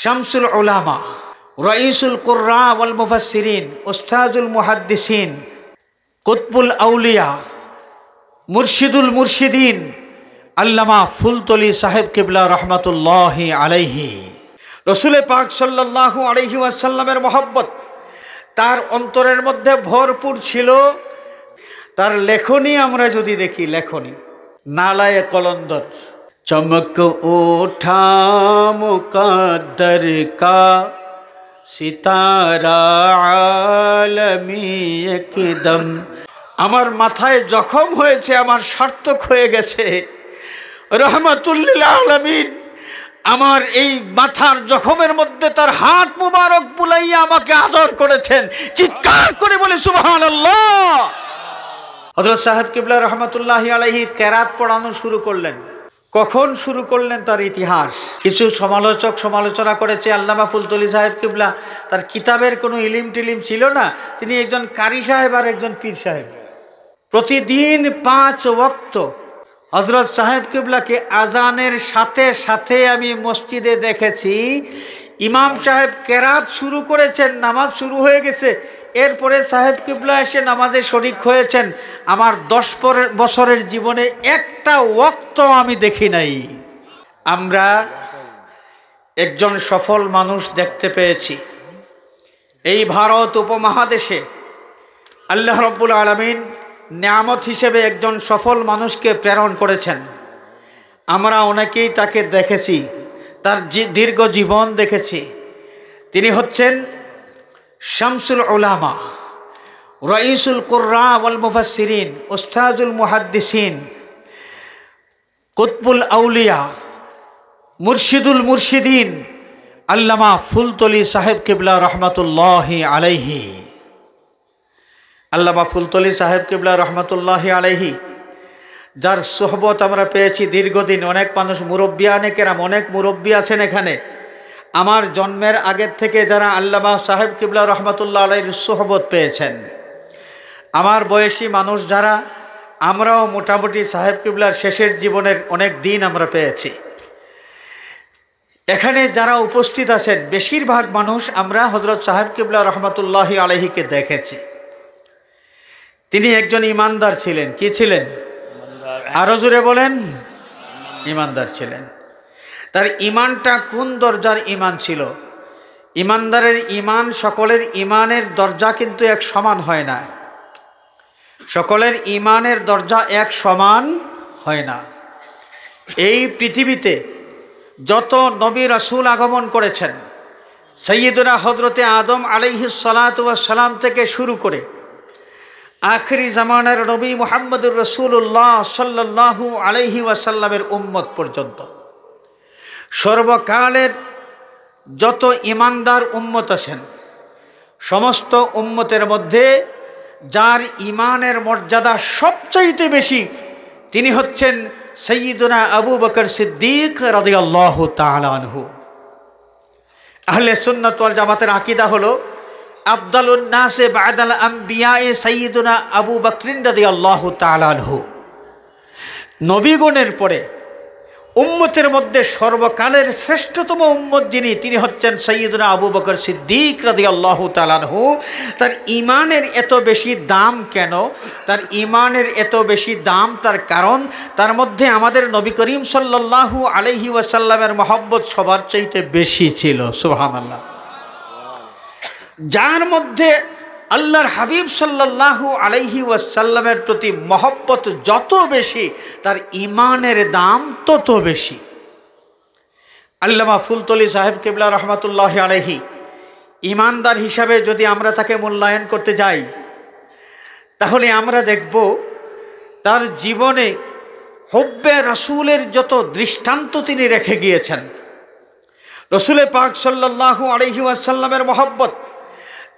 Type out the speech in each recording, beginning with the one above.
শামসুল উলামা, রাইসুল কুররা ওয়াল মুফাসসিরিন, উস্তাজুল মুহাদ্দিসিন, কুতবুল আউলিয়া, মুর্শিদুল মুর্শিদিন আল্লামা ফুলতলি সাহেব কিবলা রহমাতুল্লাহি আলাইহি। রসুল পাক সাল্লাল্লাহু আলাইহি ওয়াসাল্লামের মহব্বত তার অন্তরের মধ্যে ভরপুর ছিল। তার লেখনী আমরা যদি দেখি, লেখনী নালায়ে কলন্দর, চমক ওঠা মুকদ্দর কা সিতারা আলমি একদম, আমার মাথায় জখম হয়েছে, আমার সার্থক হয়ে গেছে। রহমাতুল্লিল আলামিন আমার এই মাথার জখমের মধ্যে তার হাত মুবারক বুলাইয়া আমাকে আদর করেছেন। চিৎকার করে বলে সুবহানাল্লাহ। হযরত সাহেব কিবলা রহমাতুল্লাহি আলাইহি কেরাত পড়ানো শুরু করলেন। কখন শুরু করলেন তার ইতিহাস কিছু সমালোচক সমালোচনা করেছে। আল্লামা ফুলতলি সাহেব কিবলা তার কিতাবের কোনো ইলিম টিলিম ছিল না, তিনি একজন কারি সাহেব আর একজন পীর সাহেব। প্রতিদিন 5 ওয়াক্ত হযরত সাহেব কিবলাকে আজানের সাথে সাথে আমি মসজিদে দেখেছি। ইমাম সাহেব কেরাত শুরু করেছেন, নামাজ শুরু হয়ে গেছে, এরপরে সাহেব কিবলা এসে নামাজে শরিক হয়েছেন। আমার 10 বছরের জীবনে একটা ওয়াক্ত আমি দেখি নাই। আমরা একজন সফল মানুষ দেখতে পেয়েছি। এই ভারত উপমহাদেশে আল্লাহ রাব্বুল আলামিন নিয়ামত হিসেবে একজন সফল মানুষকে প্রেরণ করেছেন। আমরা অনেকেই তাকে দেখেছি, তার দীর্ঘ জীবন দেখেছি। তিনি হচ্ছেন শামসুল উলামা, রাইসুল কুররা ওয়াল মুফাসসিরিন, উস্তাজুল মুহাদ্দিসিন, কুতবুল আউলিয়া, মুর্শিদুল মুর্শিদিন আল্লামা ফুলতলি সাহেব কিবলা রহমাতুল্লাহি আলাইহি। আল্লামা ফুলতলি সাহেব কিবলা রহমাতুল্লাহি আলাইহি যার সোহবত আমরা পেয়েছি দীর্ঘদিন। অনেক মানুষ মুরব্বিয়ানে কেরাম, অনেক মুরব্বী আছেন এখানে। আমার জন্মের আগের থেকে যারা আল্লামা সাহেব কিবলা রহমাতুল্লাহ আলাইহির সোহবত পেয়েছেন, আমার বয়সী মানুষ যারা, আমরাও মোটামুটি সাহেব কিবলার শেষের জীবনের অনেক দিন আমরা পেয়েছি। এখানে যারা উপস্থিত আছেন বেশিরভাগ মানুষ আমরা হযরত সাহেব কিবলা রহমাতুল্লাহি আলাইহিকে দেখেছি। তিনি একজন ইমানদার ছিলেন। কি ছিলেন? আরো জোরে বলেন। ইমানদার ছিলেন। তার ইমানটা কোন দরজার ইমান ছিল? ইমানদারের ইমান, সকলের ইমানের দরজা কিন্তু এক সমান হয় না। সকলের ইমানের দরজা এক সমান হয় না। এই পৃথিবীতে যত নবী রাসূল আগমন করেছেন, সাইয়্যিদুনা হযরতে আদম আলাইহিস সালাতু ওয়াস সালাম থেকে শুরু করে আখিরি জামানার নবী মুহাম্মদুর রাসূলুল্লাহ সাল্লাল্লাহু আলাইহি ওয়াসাল্লামের উম্মত পর্যন্ত সর্বকালের যত ইমানদার উম্মত আছেন, সমস্ত উম্মতের মধ্যে যার ইমানের মর্যাদা সবচাইতে বেশি তিনি হচ্ছেন সাইয়্যিদুনা আবু বকর সিদ্দিক রাদিয়াল্লাহু তাআলা আনহু। আহলে সুন্নাত ওয়াল জামাতের আকীদা হলো আফদালুন নাসে বা'দাল আম্বিয়ায়ে সাইয়্যিদুনা আবু বকর রাদিয়াল্লাহু তাআলা আনহু। নবীগণের পরে উম্মতের মধ্যে সর্বকালের শ্রেষ্ঠতম উম্মত যিনি, তিনি হচ্ছেন সাইয়্যিদুনা আবু বকর সিদ্দিক রাদিয়াল্লাহু তাআলা আনহু। তার ইমানের এত বেশি দাম কেন? তার ইমানের এত বেশি দাম তার কারণ তার মধ্যে আমাদের নবী করিম সাল্লাল্লাহু আলাইহি ওয়াসাল্লামের মহব্বত সবার চাইতে বেশি ছিল। সুবহানাল্লাহ। যার মধ্যে আল্লাহর হাবিব সাল্লাল্লাহু আলাইহি ওয়াসাল্লামের প্রতি মহব্বত যত বেশি, তার ইমানের দাম তত বেশি। আল্লামা ফুলতলি সাহেব কিবলা রহমাতুল্লাহি আলাইহি ইমানদার হিসাবে যদি আমরা তাকে মূল্যায়ন করতে যাই, তাহলে আমরা দেখব তার জীবনে হুব্বে রাসূলের যত দৃষ্টান্ত তিনি রেখে গিয়েছেন। রসুলে পাক সাল্লাল্লাহু আলাইহি ওয়াসাল্লামের মহব্বত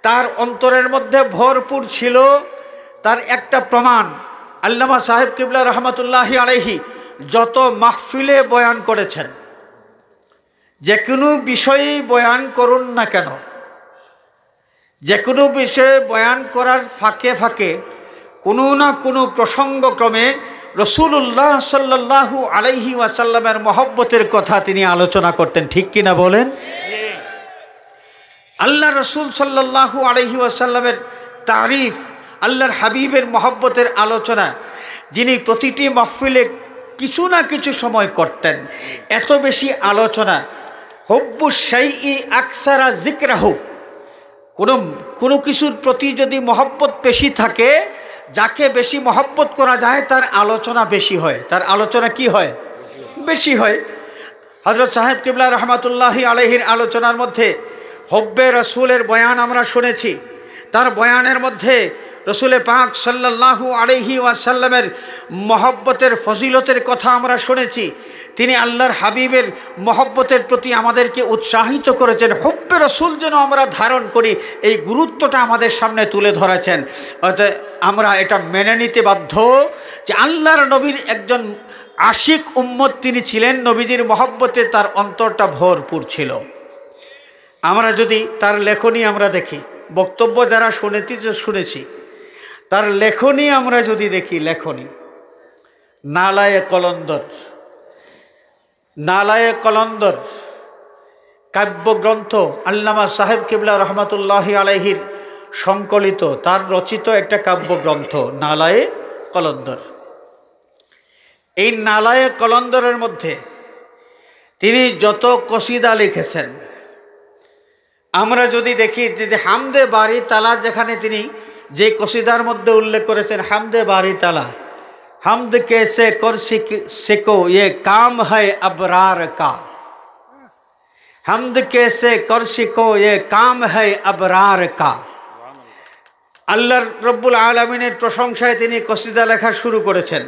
তার অন্তরের মধ্যে ভরপুর ছিল। তার একটা প্রমাণ আল্লামা সাহেব কিবলা রহমাতুল্লাহি আলাইহি যত মাহফিলে বয়ান করেছেন, যে কোনো বিষয়েই বয়ান করুন না কেন, যে কোনো বিষয়ে বয়ান করার ফাঁকে ফাঁকে কোনো না কোনো প্রসঙ্গক্রমে রসুল্লাহ সাল্লাল্লাহু আলাইহি ওয়াসাল্লামের মহব্বতের কথা তিনি আলোচনা করতেন। ঠিক কিনা বলেন? আল্লাহ রসুল সাল্লাল্লাহু আলাইহি ওয়াসাল্লামের তারিফ, আল্লাহর হাবিবের মহব্বতের আলোচনা যিনি প্রতিটি মাহফিলে কিছু না কিছু সময় করতেন, এত বেশি আলোচনা। হুব্বু শাইই আকসারা যিকরাহু, কোনো কিছুর প্রতি যদি মহব্বত বেশি থাকে, যাকে বেশি মহব্বত করা যায় তার আলোচনা বেশি হয়, তার আলোচনা কি হয়? বেশি হয়। হযরত সাহেব কিবলা রহমাতুল্লাহি আলাইহির আলোচনার মধ্যে হুব্বে রসুলের বয়ান আমরা শুনেছি। তার বয়ানের মধ্যে রসুলে পাক সাল্লাল্লাহু আলাইহি ওয়াসাল্লামের মহব্বতের ফজিলতের কথা আমরা শুনেছি। তিনি আল্লাহর হাবিবের মহব্বতের প্রতি আমাদেরকে উৎসাহিত করেছেন, হুব্বে রসুল যেন আমরা ধারণ করি, এই গুরুত্বটা আমাদের সামনে তুলে ধরেছেন। অতএব আমরা এটা মেনে নিতে বাধ্য যে আল্লাহর নবীর একজন আশিক উম্মত তিনি ছিলেন, নবীজির মহব্বতে তার অন্তরটা ভরপুর ছিল। আমরা যদি তার লেখনী আমরা দেখি, বক্তব্য যারা শুনেছি তার লেখনী আমরা যদি দেখি, লেখনী নালায়ে কলন্দর কাব্যগ্রন্থ আল্লামা সাহেব কিবলা রহমাতুল্লাহি আলাইহির সংকলিত, তার রচিত একটা কাব্যগ্রন্থ নালায়ে কলন্দর। এই নালায়ে কলন্দরের মধ্যে তিনি যত কসিদা লিখেছেন, আমরা যদি দেখি যে হামদে বারি তালা, যেখানে তিনি যে কসিদার মধ্যে উল্লেখ করেছেন হামদে বারি তালা, হামদ কেসে কর সিকো ये काम है अबरार का, হামদ কেসে কর সিকো ये काम है अबरार का। আল্লাহ রব্বুল আলামিনের প্রশংসায় তিনি কসিদা লেখা শুরু করেছেন।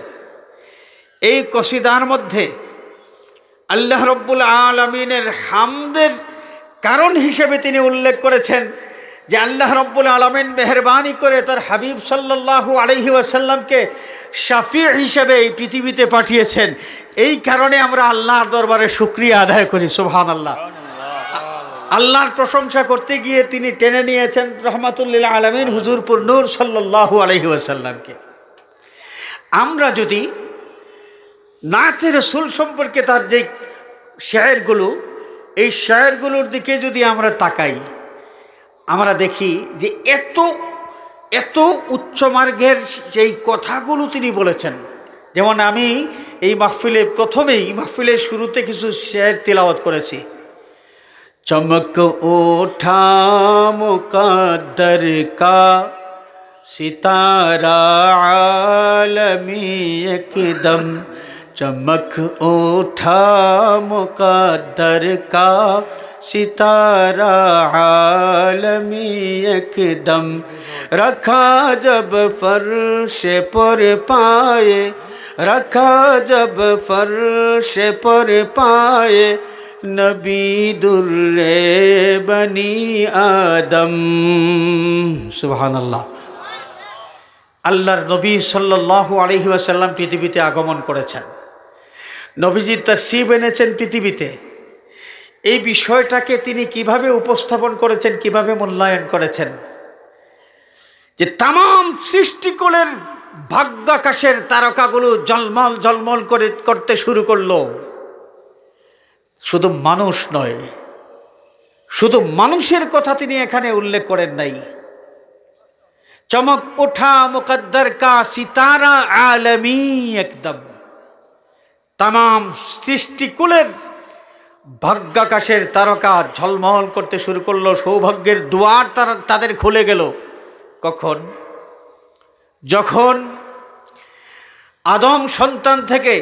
এই কসিদার মধ্যে আল্লাহ রব্বুল আলামিনের হামদের কারণ হিসেবে তিনি উল্লেখ করেছেন যে আল্লাহ রব্বুল আলামিন মেহেরবানি করে তার হাবিব সাল্লাল্লাহু আলাইহি ওয়াসাল্লামকে শাফি হিসেবে এই পৃথিবীতে পাঠিয়েছেন। এই কারণে আমরা আল্লাহর দরবারে শুকরিয়া আদায় করি, সুবহানাল্লাহ। আল্লাহর প্রশংসা করতে গিয়ে তিনি টেনে নিয়েছেন রহমাতুল লিল আলামিন হুজুর পুর নূর সাল্লাল্লাহু আলাইহি ওয়াসাল্লামকে। আমরা যদি নাতে রাসূল সম্পর্কে তার যে শেয়ারগুলো, এই শেয়ারগুলোর দিকে যদি আমরা তাকাই, আমরা দেখি যে এত উচ্চমার্গের যেই কথাগুলো তিনি বলেছেন। যেমন আমি এই মাহফিলের শুরুতে কিছু শেয়ার তিলাওয়াত করেছি। চমক ওঠা মুকদ্দর কা সিতারা আলমী একদম, चमक उठा मुकद्दर का सितारा आलमी एकदम, रखा जब फर्श पर पाए, रखा जब फर्श पर पाए, नबी दुर्रे बनी आदम। सुबहानाल्लाह। আল্লাহর নবী সাল্লাল্লাহু আলাইহি ওয়াসাল্লাম পৃথিবীতে আগমন করেছেন, নবীজি তাশরীফ এনেছেন পৃথিবীতে। এই বিষয়টাকে তিনি কিভাবে উপস্থাপন করেছেন, কিভাবে মূল্যায়ন করেছেন, যে তামাম সৃষ্টিকুলের ভাগ্যাকাশের তারকাগুলো ঝলমল করতে শুরু করলো। শুধু মানুষ নয়, শুধু মানুষের কথা তিনি এখানে উল্লেখ করেন নাই। চমক ওঠা মুকদ্দর কা সিতারা আলমী একদম, তামাম সৃষ্টিকুলের ভাগ্যাকাশের তারকা ঝলমল করতে শুরু করলো। সৌভাগ্যের দুয়ার তাদের খুলে গেল কখন? যখন আদম সন্তান থেকে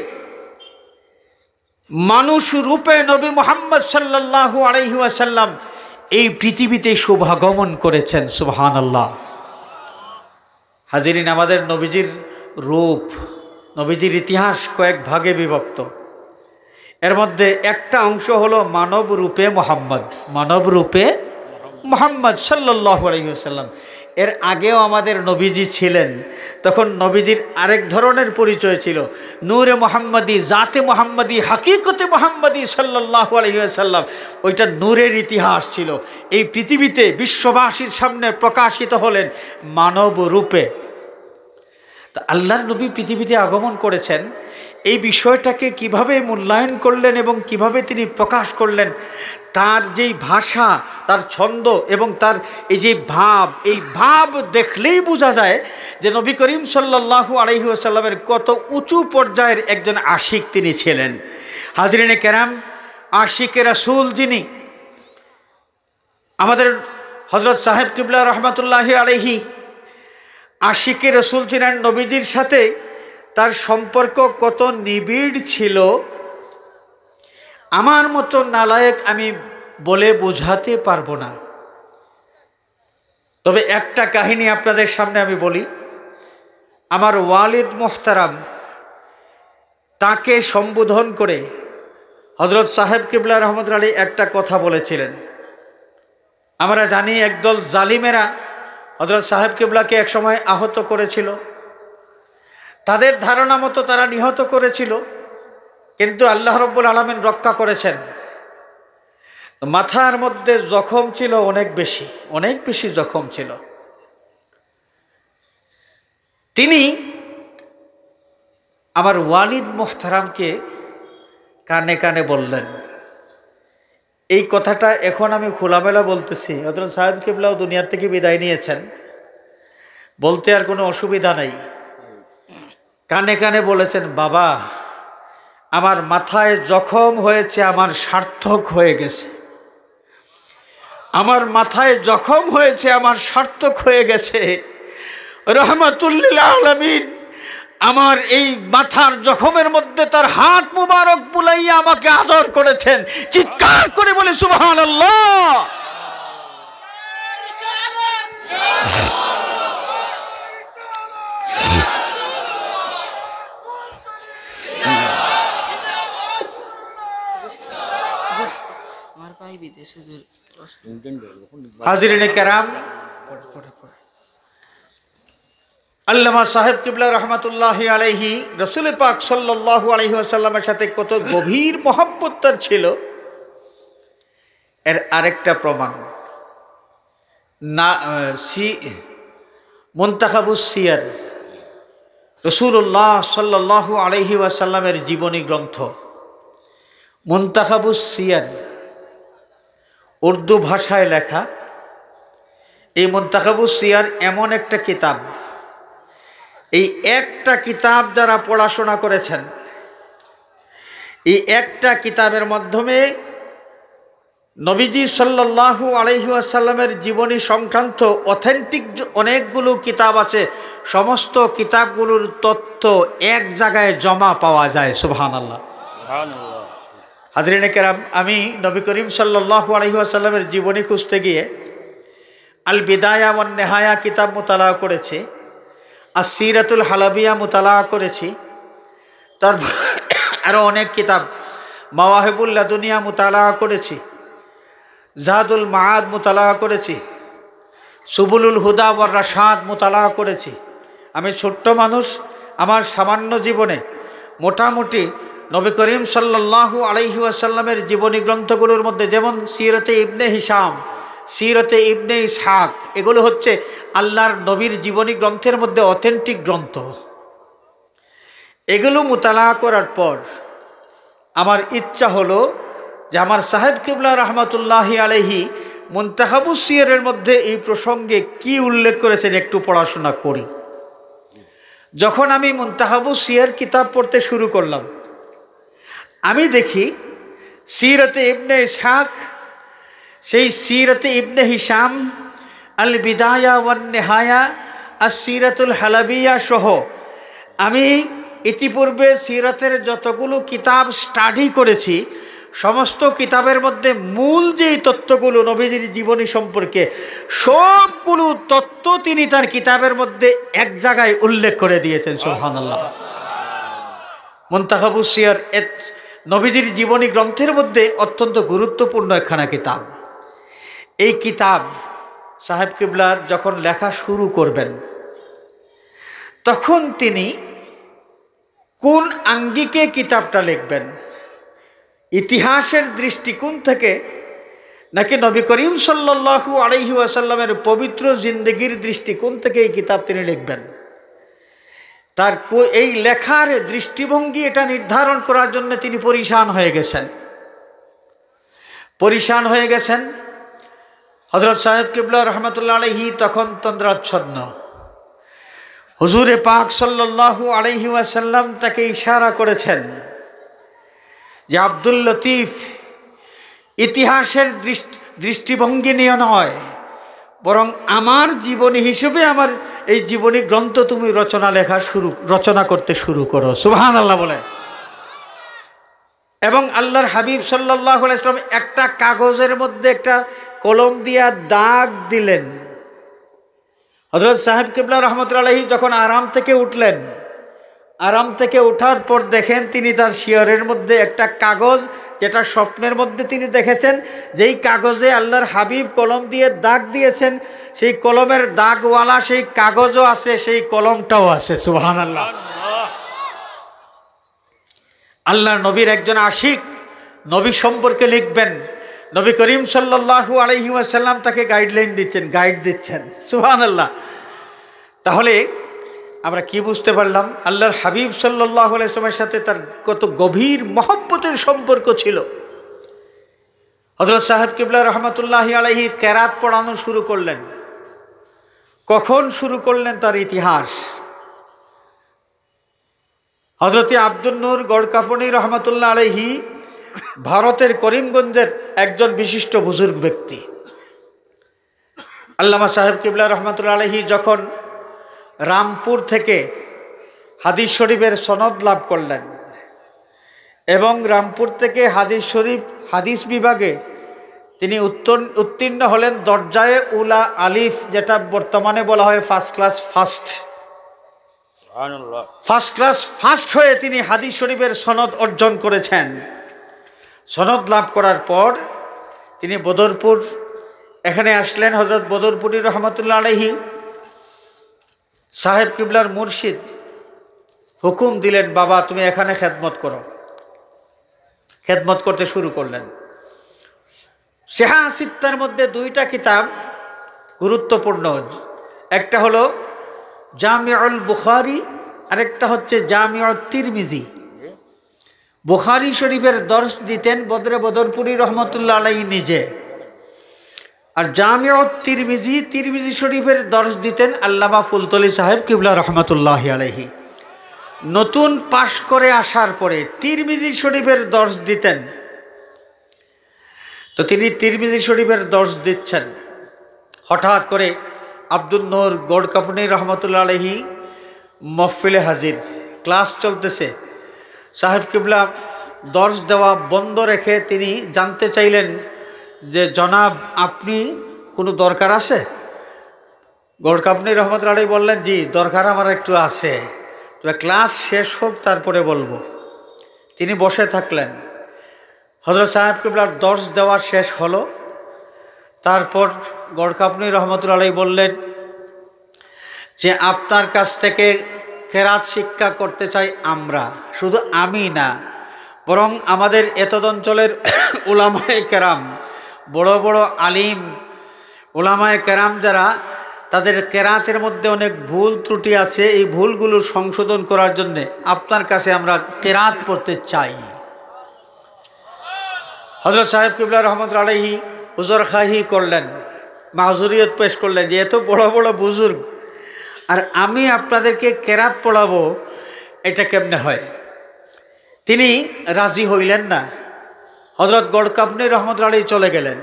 মানুষ রূপে নবী মুহাম্মদ সাল্লাল্লাহু আলাইহি ওয়াসাল্লাম এই পৃথিবীতে শুভাগমন করেছেন। সুবহানাল্লাহ। হাজিরিন, আমাদের নবীজির রূপ, নবীজির ইতিহাস কয়েক ভাগে বিভক্ত। এর মধ্যে একটা অংশ হলো মানব রূপে মুহাম্মদ সাল্লাল্লাহু আলাইহি ওয়াসাল্লাম। এর আগেও আমাদের নবীজি ছিলেন, তখন নবীজির আরেক ধরনের পরিচয় ছিল, নূরে মুহাম্মদী, জাতে মুহাম্মদী, হাকিকতে মুহাম্মদী সাল্লাল্লাহু আলাইহি ওয়াসাল্লাম। ওইটা নূরের ইতিহাস ছিল। এই পৃথিবীতে বিশ্ববাসীর সামনে প্রকাশিত হলেন মানব রূপে। তা আল্লাহর নবী পৃথিবীতে আগমন করেছেন, এই বিষয়টাকে কিভাবে মূল্যায়ন করলেন এবং কিভাবে তিনি প্রকাশ করলেন, তার যেই ভাষা, তার ছন্দ এবং তার এই যে ভাব, এই ভাব দেখলেই বোঝা যায় যে নবী করিম সাল্লাল্লাহু আলাইহি ওয়াসাল্লামের কত উঁচু পর্যায়ের একজন আশিক তিনি ছিলেন। হাজরিনে কেরাম, আশিকে রাসূল যিনি, আমাদের হযরত সাহেব কিবলা রহমাতুল্লাহি আলাইহি আশিকে রাসূল ছিলেন। নবীজির সাথে তার সম্পর্ক কত নিবিড় ছিল, আমার মতো নালায়েক আমি বলে বোঝাতে পারবো না। তবে একটা কাহিনী আপনাদের সামনে আমি বলি। আমার ওয়ালিদ মোহতারাম, তাকে সম্বোধন করে হযরত সাহেব কিবলা রহমতুল্লাহি আলাইহি একটা কথা বলেছিলেন। আমরা জানি একদল জালিমেরা হযরত সাহেব কিবলাকে একসময় আহত করেছিল, তাদের ধারণা মতো তারা নিহত করেছিল, কিন্তু আল্লাহ রাব্বুল আলামিন রক্ষা করেছেন। মাথার মধ্যে জখম ছিল অনেক বেশি জখম ছিল। তিনি আমার ওয়ালিদ মোহতারামকে কানে কানে বললেন, এই কথাটা এখন আমি খোলামেলা বলতেছি, হযরত সাহেব কিবলাও দুনিয়া থেকে বিদায় নিয়েছেন, বলতে আর কোনো অসুবিধা নাই। কানে কানে বলেছেন, বাবা, আমার মাথায় জখম হয়েছে, আমার সার্থক হয়ে গেছে। আমার মাথায় জখম হয়েছে, আমার সার্থক হয়ে গেছে। রহমাতুল লিল আলামিন আমার এই মাথার জখমের মধ্যে তার হাত মুবারক বুলাইয়া আমাকে আদর করেছেন। চিৎকার করে বলে সুবহানাল্লাহ। হাজিরিনে কেরাম, আল্লামা সাহেব কিবলা রহমাতুল্লাহি আলাইহি রাসূল পাক সাল্লাল্লাহু আলাইহি ওয়াসাল্লামের সাথে কত গভীর মহব্বত তার ছিল, এর আরেকটা প্রমাণ না মুনতাখাবুস সিয়ার, রাসূলুল্লাহ সাল্লাল্লাহু আলাইহি ওয়াসাল্লামের জীবনী গ্রন্থ মুনতাখাবুস সিয়ার, উর্দু ভাষায় লেখা। এই মুনতাখাবুস সিয়ার এমন একটা কিতাব, এই একটা কিতাব যারা পড়াশোনা করেছেন, এই একটা কিতাবের মাধ্যমে নবীজি সাল্লাল্লাহু আলাইহি ওয়াসাল্লামের জীবনী সংক্রান্ত অথেন্টিক অনেকগুলো কিতাব আছে, সমস্ত কিতাবগুলোর তথ্য এক জায়গায় জমা পাওয়া যায়। সুবহানাল্লাহ। হাজরিনে কেরাম, আমি নবী করিম সাল্লাল্লাহু আলাইহি ওয়াসাল্লামের জীবনী খুঁজতে গিয়ে আল বিদায়া ওয়ান নেহায়া কিতাব মুতালা করেছি, আসিরাতুল হালাবিয়া মুতালা করেছি, তারপর আরও অনেক কিতাব, মাওয়াহিবুল লাদুনিয়া মুতালা করেছি, জাদুল মাআদ মুতালা করেছি, সুবুলুল হুদা ওয়ার রাশাদ মুতালা করেছি। আমি ছোট্ট মানুষ, আমার সামান্য জীবনে মোটামুটি নবী করিম সাল্লাল্লাহু আলাইহি ওয়াসাল্লামের জীবনী গ্রন্থগুলোর মধ্যে যেমন সিরতে ইবনে হিশাম, সিরতে ইবনে ইসহাক, এগুলো হচ্ছে আল্লাহর নবীর জীবনী গ্রন্থের মধ্যে অথেন্টিক গ্রন্থ। এগুলো মুতালা করার পর আমার ইচ্ছা হলো যে আমার সাহেব কিবলা রহমাতুল্লাহি আলাইহি মুনতাখাবুস সিয়ারের মধ্যে এই প্রসঙ্গে কি উল্লেখ করেছেন একটু পড়াশোনা করি। যখন আমি মুনতাখাবুস সিয়ার কিতাব পড়তে শুরু করলাম, আমি দেখি সিরতে ইবনে ইসহাক, সেই সিরতে ইবনে হিশাম, আল বিদায়া ওয়ান নেহায়া, আসিরাতুল হালাবিয়া সহ আমি ইতিপূর্বে সিরাতের যতগুলো কিতাব স্টাডি করেছি, সমস্ত কিতাবের মধ্যে মূল যেই তথ্যগুলো নবীজির জীবনী সম্পর্কে, সবগুলো তথ্য তিনি তার কিতাবের মধ্যে এক জায়গায় উল্লেখ করে দিয়েছেন। সুবহানাল্লাহ। মুনতাখাবুস সিয়ার নবীজির জীবনী গ্রন্থের মধ্যে অত্যন্ত গুরুত্বপূর্ণ একখানা কিতাব। এই কিতাব সাহেব কিবলার যখন লেখা শুরু করবেন, তখন তিনি কোন আঙ্গিকে কিতাবটা লিখবেন, ইতিহাসের দৃষ্টিকোণ থেকে নাকি নবী করিম সাল্লাল্লাহু আলাইহি ওয়াসাল্লামের পবিত্র জিন্দেগির দৃষ্টিকোণ থেকে এই কিতাব তিনি লিখবেন, তার এই লেখার দৃষ্টিভঙ্গি এটা নির্ধারণ করার জন্য তিনি পরিশান হয়ে গেছেন। পরিশান হয়ে গেছেন। হযরত সাহেব কিবলা রহমতুল্লাহ আলাইহি তখন তন্দ্রাচ্ছন্ন। হুজুরে পাক সাল্লাল্লাহু আলাইহি ওয়াসাল্লাম তাকে ইশারা করেছেন যে আব্দুল লতিফ, ইতিহাসের দৃষ্টিভঙ্গি নিয়ে নয়, বরং আমার জীবনী হিসেবে আমার এই জীবনী গ্রন্থ তুমি রচনা করতে শুরু করো। সুবহানাল্লাহ বলেন। এবং আল্লাহর হাবিব সাল্লাল্লাহু আলাইহি ওয়াসাল্লাম একটা কাগজের মধ্যে একটা কলম দিয়া দাগ দিলেন। হযরত সাহেব কিবলা রহমতুল্লাহ আলাইহি যখন আরাম থেকে উঠলেন, আরাম থেকে ওঠার পর দেখেন তিনি তার শিয়রের মধ্যে একটা কাগজ, যেটা স্বপ্নের মধ্যে তিনি দেখেছেন, যেই কাগজে আল্লাহর হাবিব কলম দিয়ে দাগ দিয়েছেন, সেই কলমের দাগওয়ালা সেই কাগজও আছে, সেই কলমটাও আছে। সুবহানাল্লাহ। আল্লাহর নবীর একজন আশিক নবী সম্পর্কে লিখবেন, নবী করিম সাল্লাল্লাহু আলাইহি ওয়াসাল্লাম তাকে গাইড দিচ্ছেন। সুবহানাল্লাহ। তাহলে আমরা কি বুঝতে পারলাম? আল্লাহর হাবিব সাল্লাল্লাহু আলাইহি ওয়াসাল্লামের সাথে তার কত গভীর মহব্বতের সম্পর্ক ছিল। হযরত সাহেব কিবলা রহমতুল্লাহি আলাইহি কেরাত পড়ানো শুরু করলেন। কখন শুরু করলেন তার ইতিহাস। হযরত আব্দুল নূর গড়কাপনি রহমতুল্লাহ আলাইহি ভারতের করিমগঞ্জের একজন বিশিষ্ট বুজুর্গ ব্যক্তি। আল্লামা সাহেব কিবলা রহমতুল্লাহ আলাইহি যখন রামপুর থেকে হাদিস শরীফের সনদ লাভ করলেন এবং রামপুর থেকে হাদিস বিভাগে তিনি উত্তীর্ণ হলেন দরজায়ে উলা আলিফ, যেটা বর্তমানে বলা হয় ফার্স্ট ক্লাস হয়ে তিনি হাদিস শরীফের সনদ অর্জন করেছেন। সনদ লাভ করার পর তিনি বদরপুর এখানে আসলেন। হযরত বদরপুরি রহমতুল্লাহ আলাইহি সাহেব কিবলার মুর্শিদ হুকুম দিলেন, বাবা তুমি এখানে খেদমত করো। খেদমত করতে শুরু করলেন। সিহাহ সিত্তার মধ্যে দুইটা কিতাব গুরুত্বপূর্ণ, একটা হলো জামিউল বুখারী, আরেকটা হচ্ছে জামিউত তিরমিজি। বুখারী শরীফের দর্শ দিতেন বদরপুরি রহমতুল্লাহ আলাইহি নিজে, আর জামিউত তিরমিজি শরীফের দর্শ দিতেন আল্লামা ফুলতলি সাহেব কিবলা রহমতুল্লাহি আলাইহি। নতুন পাশ করে আসার পরে তিরমিজি শরীফের দর্শ দিতেন। তো তিনি তিরমিজি শরীফের দর্শ দিচ্ছেন, হঠাৎ করে আব্দুল নূর গড়কাপনি রহমতুল্লাহ আলাইহি মহফিলে হাজির, ক্লাস চলতেছে। সাহেব কিবলা দর্শ দেওয়া বন্ধ রেখে তিনি জানতে চাইলেন যে জনাব আপনি কোনো দরকার আছে? গড়কাপনি রহমতুল্লাহ আলাইহি বললেন, জি দরকার আমার একটু আছে, তবে ক্লাস শেষ হোক তারপরে বলবো। তিনি বসে থাকলেন। হযরত সাহেব কিবলার দর্শ দেওয়া শেষ হলো। তারপর গড়কাপনি রহমতুল্লাহ আলাইহি বললেন যে আপনার কাছ থেকে কেরাত শিক্ষা করতে চাই আমরা, শুধু আমি না, বরং আমাদের এতদ অঞ্চলের উলামায়ে কেরাম, বড় বড় আলিম উলামায়ে কেরাম যারা, তাদের কেরাতের মধ্যে অনেক ভুল ত্রুটি আছে, এই ভুলগুলো সংশোধন করার জন্য আপনার কাছে আমরা কেরাত পড়তে চাই। হযরত সাহেব কিবলা রহমতুল্লাহ আলাইহি হুজুর খাহি করলেন, মাহজুরিয়ত পেশ করলেন যে এত বড় বড় বুজুর্গ আর আমি আপনাদেরকে কেরাত পড়াবো, এটা কেমনে হয়? তিনি রাজি হইলেন না। হযরত গড়কাপনি রহমতুল্লাহ আলাইহি চলে গেলেন।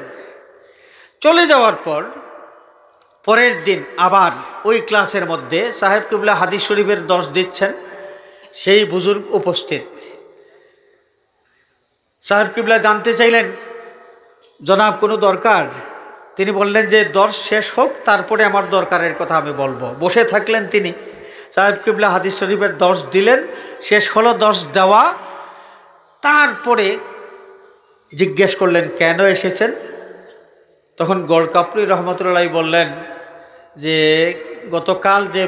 চলে যাওয়ার পর পরের দিন আবার ওই ক্লাসের মধ্যে সাহেব কিবলা হাদিস শরীফের দর্শ দিচ্ছেন, সেই বুজুর্গ উপস্থিত। সাহেব কিবলা জানতে চাইলেন, জনাব কোনো দরকার? তিনি বললেন যে দর্শ শেষ হোক তারপরে আমার দরকারের কথা আমি বলবো। বসে থাকলেন তিনি। সাহেব কিবলা হাদিস শরীফের দর্শ দিলেন, শেষ হলো দর্শ দেওয়া। তারপরে জিজ্ঞেস করলেন কেন এসেছেন? তখন গড়কাপনি রহমতুল্লাহ বললেন যে গতকাল যে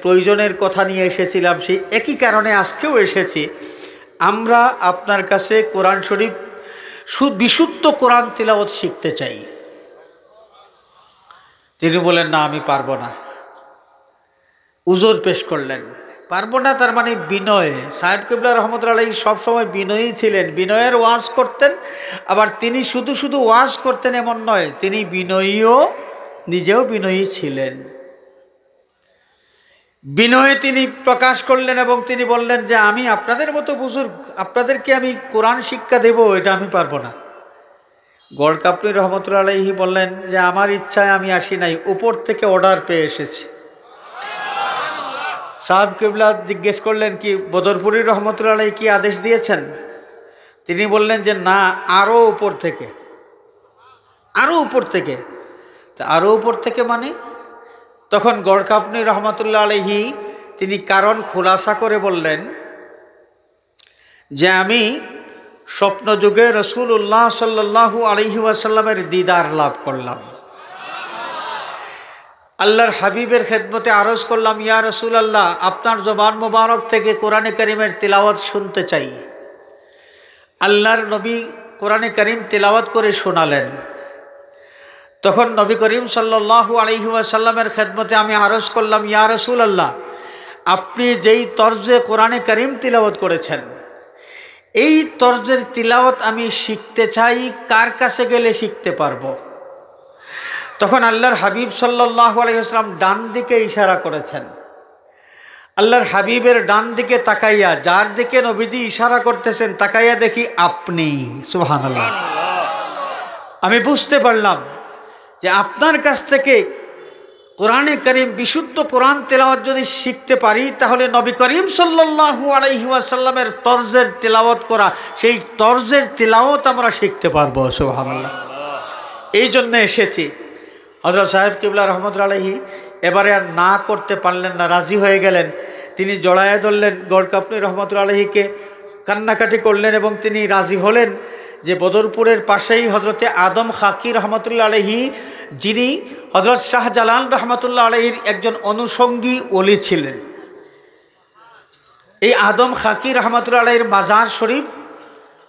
প্রয়োজনের কথা নিয়ে এসেছিলাম, সেই একই কারণে আজকেও এসেছি। আমরা আপনার কাছে কোরআন শরীফ বিশুদ্ধ কোরআন তিলাওয়াত শিখতে চাই। তিনি বলেন, না আমি পারবো না। উজর পেশ করলেন। পারবো না তার মানে বিনয়। সাহেব কিবলা রহমতুল্লাহ আলাইহি সবসময় বিনয়ী ছিলেন, বিনয়ের ওয়াজ করতেন। আবার তিনি শুধু শুধু ওয়াজ করতেন এমন নয়, তিনি বিনয়ীও, নিজেও বিনয়ী ছিলেন। বিনয়ে তিনি প্রকাশ করলেন এবং তিনি বললেন যে আমি আপনাদের মতো বুজুর্গ, আপনাদেরকে আমি কোরআন শিক্ষা দেব, এটা আমি পারবো না। গড়কাপ্পি রহমতুল্লাহ আলাইহি বললেন যে আমার ইচ্ছায় আমি আসি নাই, উপর থেকে অর্ডার পেয়ে এসেছি। সাহেব কিবলা জিজ্ঞেস করলেন কি বদরপুরি রহমতুল্লাহ আলাইহি কি আদেশ দিয়েছেন? তিনি বললেন যে না, আরও উপর থেকে, আরও উপর থেকে। তা আরও উপর থেকে মানে? তখন গড়কাপ্পি রহমতুল্লাহ আলাইহি তিনি কারণ খুলাসা করে বললেন যে আমি স্বপ্নযুগে রাসূলুল্লাহ সাল্লাল্লাহু আলাইহি ওয়াসাল্লামের দিদার লাভ করলাম, আল্লাহর হাবিবের খেদমতে আরজ করলাম, ইয়া রাসূলুল্লাহ আপনার জবান মোবারক থেকে কোরআনে কারীমের তিলাওয়াত শুনতে চাই। আল্লাহর নবী কোরআনে কারীম তিলাওয়াত করে শোনালেন। তখন নবী করিম সাল্লাল্লাহু আলাইহি ওয়াসাল্লামের খেদমতে আমি আরজ করলাম, ইয়া রাসূলুল্লাহ আপনি যেই তর্জে কোরআনে কারীম তিলাওয়াত করেছেন, এই তর্জের তিলাওয়াত আমি শিখতে চাই, কার কাছে গেলে শিখতে পারবো? তখন আল্লাহর হাবিব সাল্লাল্লাহু আলাইহি ওয়াসাল্লাম ডান দিকে ইশারা করেছেন। আল্লাহর হাবিবের ডান দিকে তাকাইয়া, যার দিকে নবীজি ইশারা করতেছেন, তাকাইয়া দেখি আপনি। সুবহানাল্লাহ। আমি বুঝতে পারলাম যে আপনার কাছ থেকে কোরআনে কারীম, বিশুদ্ধ কোরআন তেলাওয়াত যদি শিখতে পারি, তাহলে নবী করিম সাল্লাল্লাহু আলাইহি ওয়াসাল্লামের তর্জের তেলাওয়াত করা, সেই তর্জের তেলাওয়াত আমরা শিখতে পারবো। সুবহানাল্লাহ। এই জন্য এসেছি। হযরত সাহেব কিবলা রহমতুল্লাহ আলাইহি এবারে আর না করতে পারলেন না, রাজি হয়ে গেলেন। তিনি জড়ায়ে ধরলেন গড়কাপ্পি রহমতুল্লাহ আলাইহিকে, কান্নাকাটি করলেন এবং তিনি রাজি হলেন যে বদরপুরের পাশেই হজরতে আদম খাকি রহমতুল্লাহ আলাইহি, যিনি হজরত শাহজালাল রহমতুল্লাহ আলাইহির একজন অনুষঙ্গী ওলি ছিলেন, এই আদম খাকি রহমতুল্লাহ আলাইহির মাজার শরীফ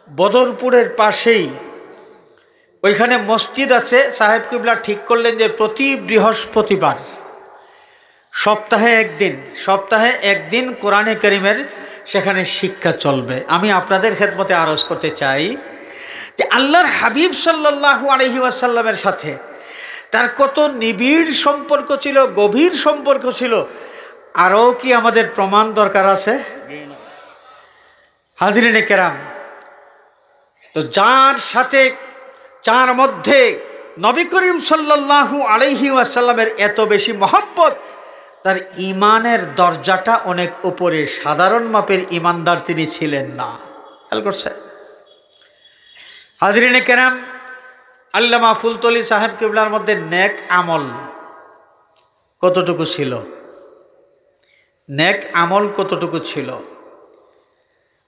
বদরপুরের পাশেই, ওইখানে মসজিদ আছে। সাহেব কিবলা ঠিক করলেন যে প্রতি বৃহস্পতিবার সপ্তাহে একদিন কোরআনে কারীমের সেখানে শিক্ষা চলবে। আমি আপনাদের খেদমতে আরজ করতে চাই যে আল্লাহর হাবিব সাল্লাল্লাহু আলাইহি ওয়াসাল্লামের সাথে তার কত নিবিড় সম্পর্ক ছিল, গভীর সম্পর্ক ছিল। আরও কি আমাদের প্রমাণ দরকার আছে? হাজরিনে কেরাম, তো যার মধ্যে নবী করিম সাল্লাল্লাহু আলাইহি ওয়াসাল্লামের এত বেশি মহব্বত, তার ইমানের দরজাটা অনেক উপরে, সাধারণ মাপের ইমানদার তিনি ছিলেন না। খেয়াল করছে? হাজরিনে কেরাম, আল্লামা ফুলতলি সাহেব কিবলার মধ্যে নেক আমল কতটুকু ছিল? নেক আমল কতটুকু ছিল?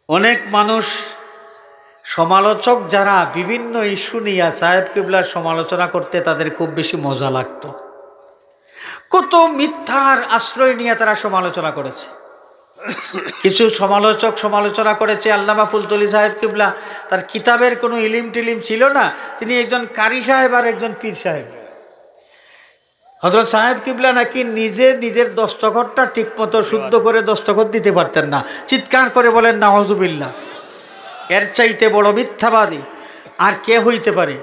অনেক মানুষ, সমালোচক যারা বিভিন্ন ইস্যু নিয়ে সাহেব কিবলার সমালোচনা করতে তাদের খুব বেশি মজা লাগত। কত মিথ্যার আশ্রয় নিয়ে তারা সমালোচনা করেছে। কিছু সমালোচক সমালোচনা করেছে আল্লামা ফুলতলি সাহেব কিবলা, তার কিতাবের কোনো ইলিম টিলিম ছিল না, তিনি একজন কারি সাহেব আর একজন পীর সাহেব। হযরত সাহেব কিবলা নাকি নিজের দস্তখতটা ঠিকমতো শুদ্ধ করে দস্তখত দিতে পারতেন না। চিৎকার করে বলেন নাউজুবিল্লাহ। এর চাইতে বড় মিথ্যাবাদী আর কে হইতে পারে?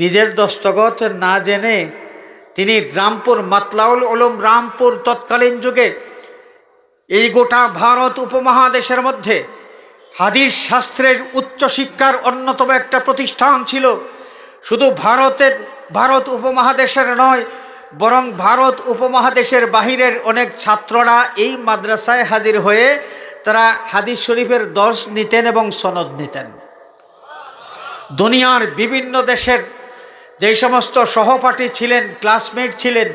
নিজের দস্তখত না জেনে তিনি রামপুর, মাতলাউল উলুম রামপুর, তৎকালীন যুগে এই গোটা ভারত উপমহাদেশের মধ্যে হাদিস শাস্ত্রের উচ্চশিক্ষার অন্যতম একটা প্রতিষ্ঠান ছিল। শুধু ভারত উপমহাদেশের নয়, বরং ভারত উপমহাদেশের বাহিরের অনেক ছাত্ররা এই মাদ্রাসায় হাজির হয়ে তারা হাদিস শরীফের দর্শ নিতেন এবং সনদ নিতেন। দুনিয়ার বিভিন্ন দেশের যেই সমস্ত সহপাঠী ছিলেন, ক্লাসমেট ছিলেন,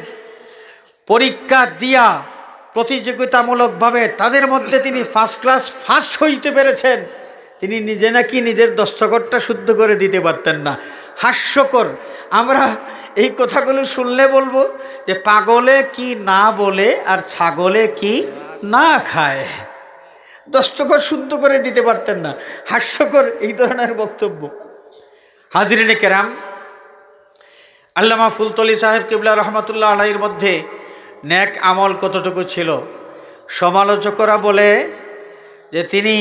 পরীক্ষা দিয়া প্রতিযোগিতামূলকভাবে তাদের মধ্যে তিনি ফার্স্ট হইতে পেরেছেন। তিনি নিজে নাকি নিজের দস্তখতটা শুদ্ধ করে দিতে পারতেন না। হাস্যকর। আমরা এই কথাগুলো শুনলে বলবো যে পাগলে কি না বলে আর ছাগলে কি না খায়। দস্তখত শুদ্ধ করে দিতে পারতেন না। হাস্যকর এই ধরনের বক্তব্য। হাজরিনে কেরাম, আল্লামা ফুলতলি সাহেব কিবলা রহমতুল্লাহ আলাইহির মধ্যে নেক আমল কতটুকু ছিল? সমালোচকরা বলে যে তিনি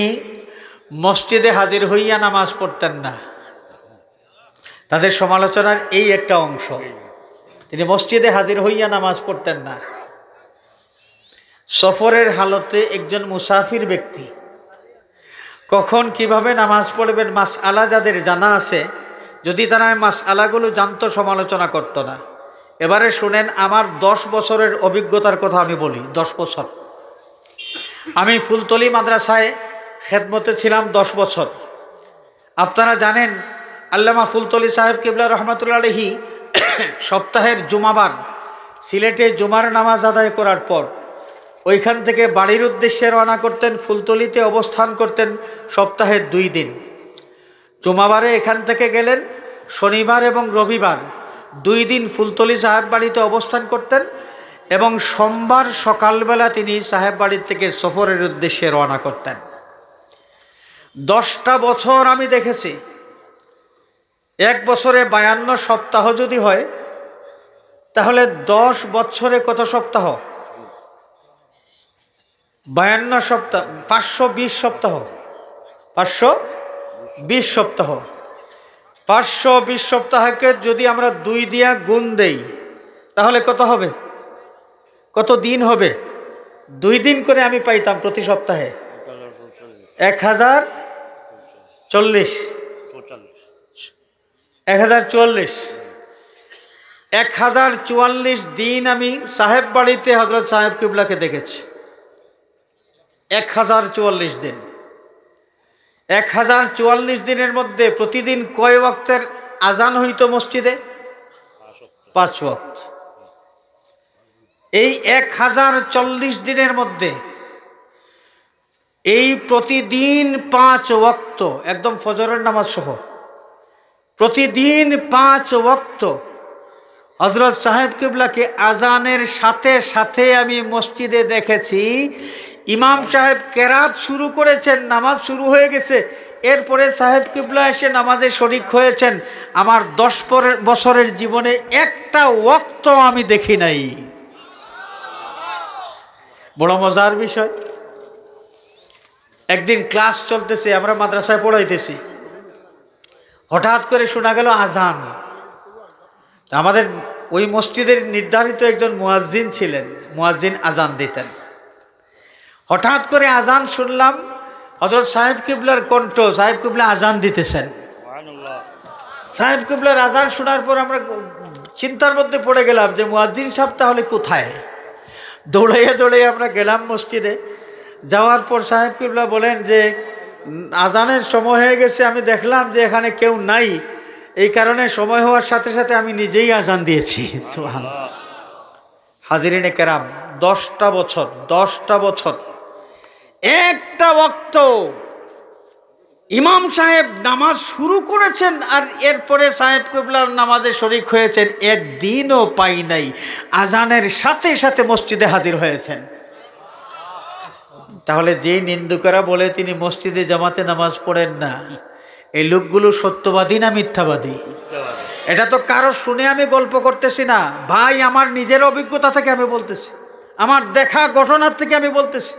মসজিদে হাজির হইয়া নামাজ পড়তেন না। তাদের সমালোচনার এই একটা অংশ, তিনি মসজিদে হাজির হইয়া নামাজ পড়তেন না। সফরের হালতে একজন মুসাফির ব্যক্তি কখন কিভাবে নামাজ পড়বেন মাসআলা যাদের জানা আছে, যদি তারা মাসআলাগুলো জানতো সমালোচনা করত না। এবারে শুনেন, আমার 10 বছরের অভিজ্ঞতার কথা আমি বলি। 10 বছর আমি ফুলতলি মাদ্রাসায় খেদমতে ছিলাম 10 বছর। আপনারা জানেন আল্লামা ফুলতলি সাহেব কিবলা রহমতুল্লাহ আলাইহি সপ্তাহের জুমাবার সিলেটে জুমার নামাজ আদায় করার পর ওইখান থেকে বাড়ির উদ্দেশ্যে রওনা করতেন, ফুলতলিতে অবস্থান করতেন সপ্তাহের 2 দিন। জুমাবারে এখান থেকে গেলেন, শনিবার এবং রবিবার 2 দিন ফুলতলি সাহেব বাড়িতে অবস্থান করতেন এবং সোমবার সকালবেলা তিনি সাহেব বাড়ির থেকে সফরের উদ্দেশ্যে রওনা করতেন। 10টা বছর আমি দেখেছি। 1 বছরে 52 সপ্তাহ যদি হয় তাহলে 10 বছরে কত সপ্তাহ? 52 সপ্তাহ, 520 সপ্তাহ। 520 সপ্তাহ। 520 সপ্তাহকে যদি আমরা 2 দিয়া গুণ দেই তাহলে কত হবে? কত দিন হবে? 2 দিন করে আমি পাইতাম প্রতি সপ্তাহে। 1040 1044 দিন আমি সাহেব বাড়িতে হযরত সাহেব কিবলাকে দেখেছি। 1044 দিন। 1044 দিনের মধ্যে প্রতিদিন কয় ওয়াক্তের আজান হইতো মসজিদে? 5 ওয়াক্ত। এই 1040 দিনের মধ্যে এই প্রতিদিন 5 ওয়াক্ত, একদম ফজরের নামাজ সহ প্রতিদিন 5 ওয়াক্ত হযরত সাহেব কিবলাকে আজানের সাথে সাথে আমি মসজিদে দেখেছি। ইমাম সাহেব কেরাত শুরু করেছেন, নামাজ শুরু হয়ে গেছে, এরপরে সাহেব কিবলা এসে নামাজে শরিক হয়েছেন। আমার 10 বছরের জীবনে একটা ওয়াক্ত আমি দেখি নাই। বড় মজার বিষয়। একদিন ক্লাস চলতেছে, আমরা মাদ্রাসায় পড়াইতেছি, হঠাৎ করে শোনা গেল আজান। আমাদের ওই মসজিদের নির্ধারিত একজন মুয়াজ্জিন ছিলেন, মুয়াজ্জিন আজান দিতেন। হঠাৎ করে আজান শুনলাম, হযরত সাহেব কিবলার কণ্ঠ, সাহেব কিবলা আজান দিতেছেন। সাহেব কিবলার আজান শোনার পর আমরা চিন্তার মধ্যে পড়ে গেলাম যে মুয়াজ্জিন সাহেব তাহলে কোথায়। দৌড়াইয়া আমরা গেলাম মসজিদে। যাওয়ার পর সাহেব কিবলা বলেন যে আজানের সময় হয়ে গেছে, আমি দেখলাম যে এখানে কেউ নাই, এই কারণে সময় হওয়ার সাথে সাথে আমি নিজেই আজান দিয়েছি। সুবহানাল্লাহ। হাজিরিনে কেরাম, 10টা বছর একটা ওয়াক্ত ইমাম সাহেব নামাজ শুরু করেছেন আর এরপরে সাহেব কিবলার নামাজে শরিক হয়েছেন, একদিনও পাই নাই। আজানের সাথে সাথে মসজিদে হাজির হয়েছেন। তাহলে যেই নিন্দুকেরা বলে তিনি মসজিদে জামাতে নামাজ পড়েন না, এই লোকগুলো সত্যবাদী না মিথ্যাবাদী? এটা তো কারো শুনে আমি গল্প করতেছি না ভাই, আমার নিজের অভিজ্ঞতা থেকে আমি বলতেছি, আমার দেখা ঘটনার থেকে আমি বলতেছি।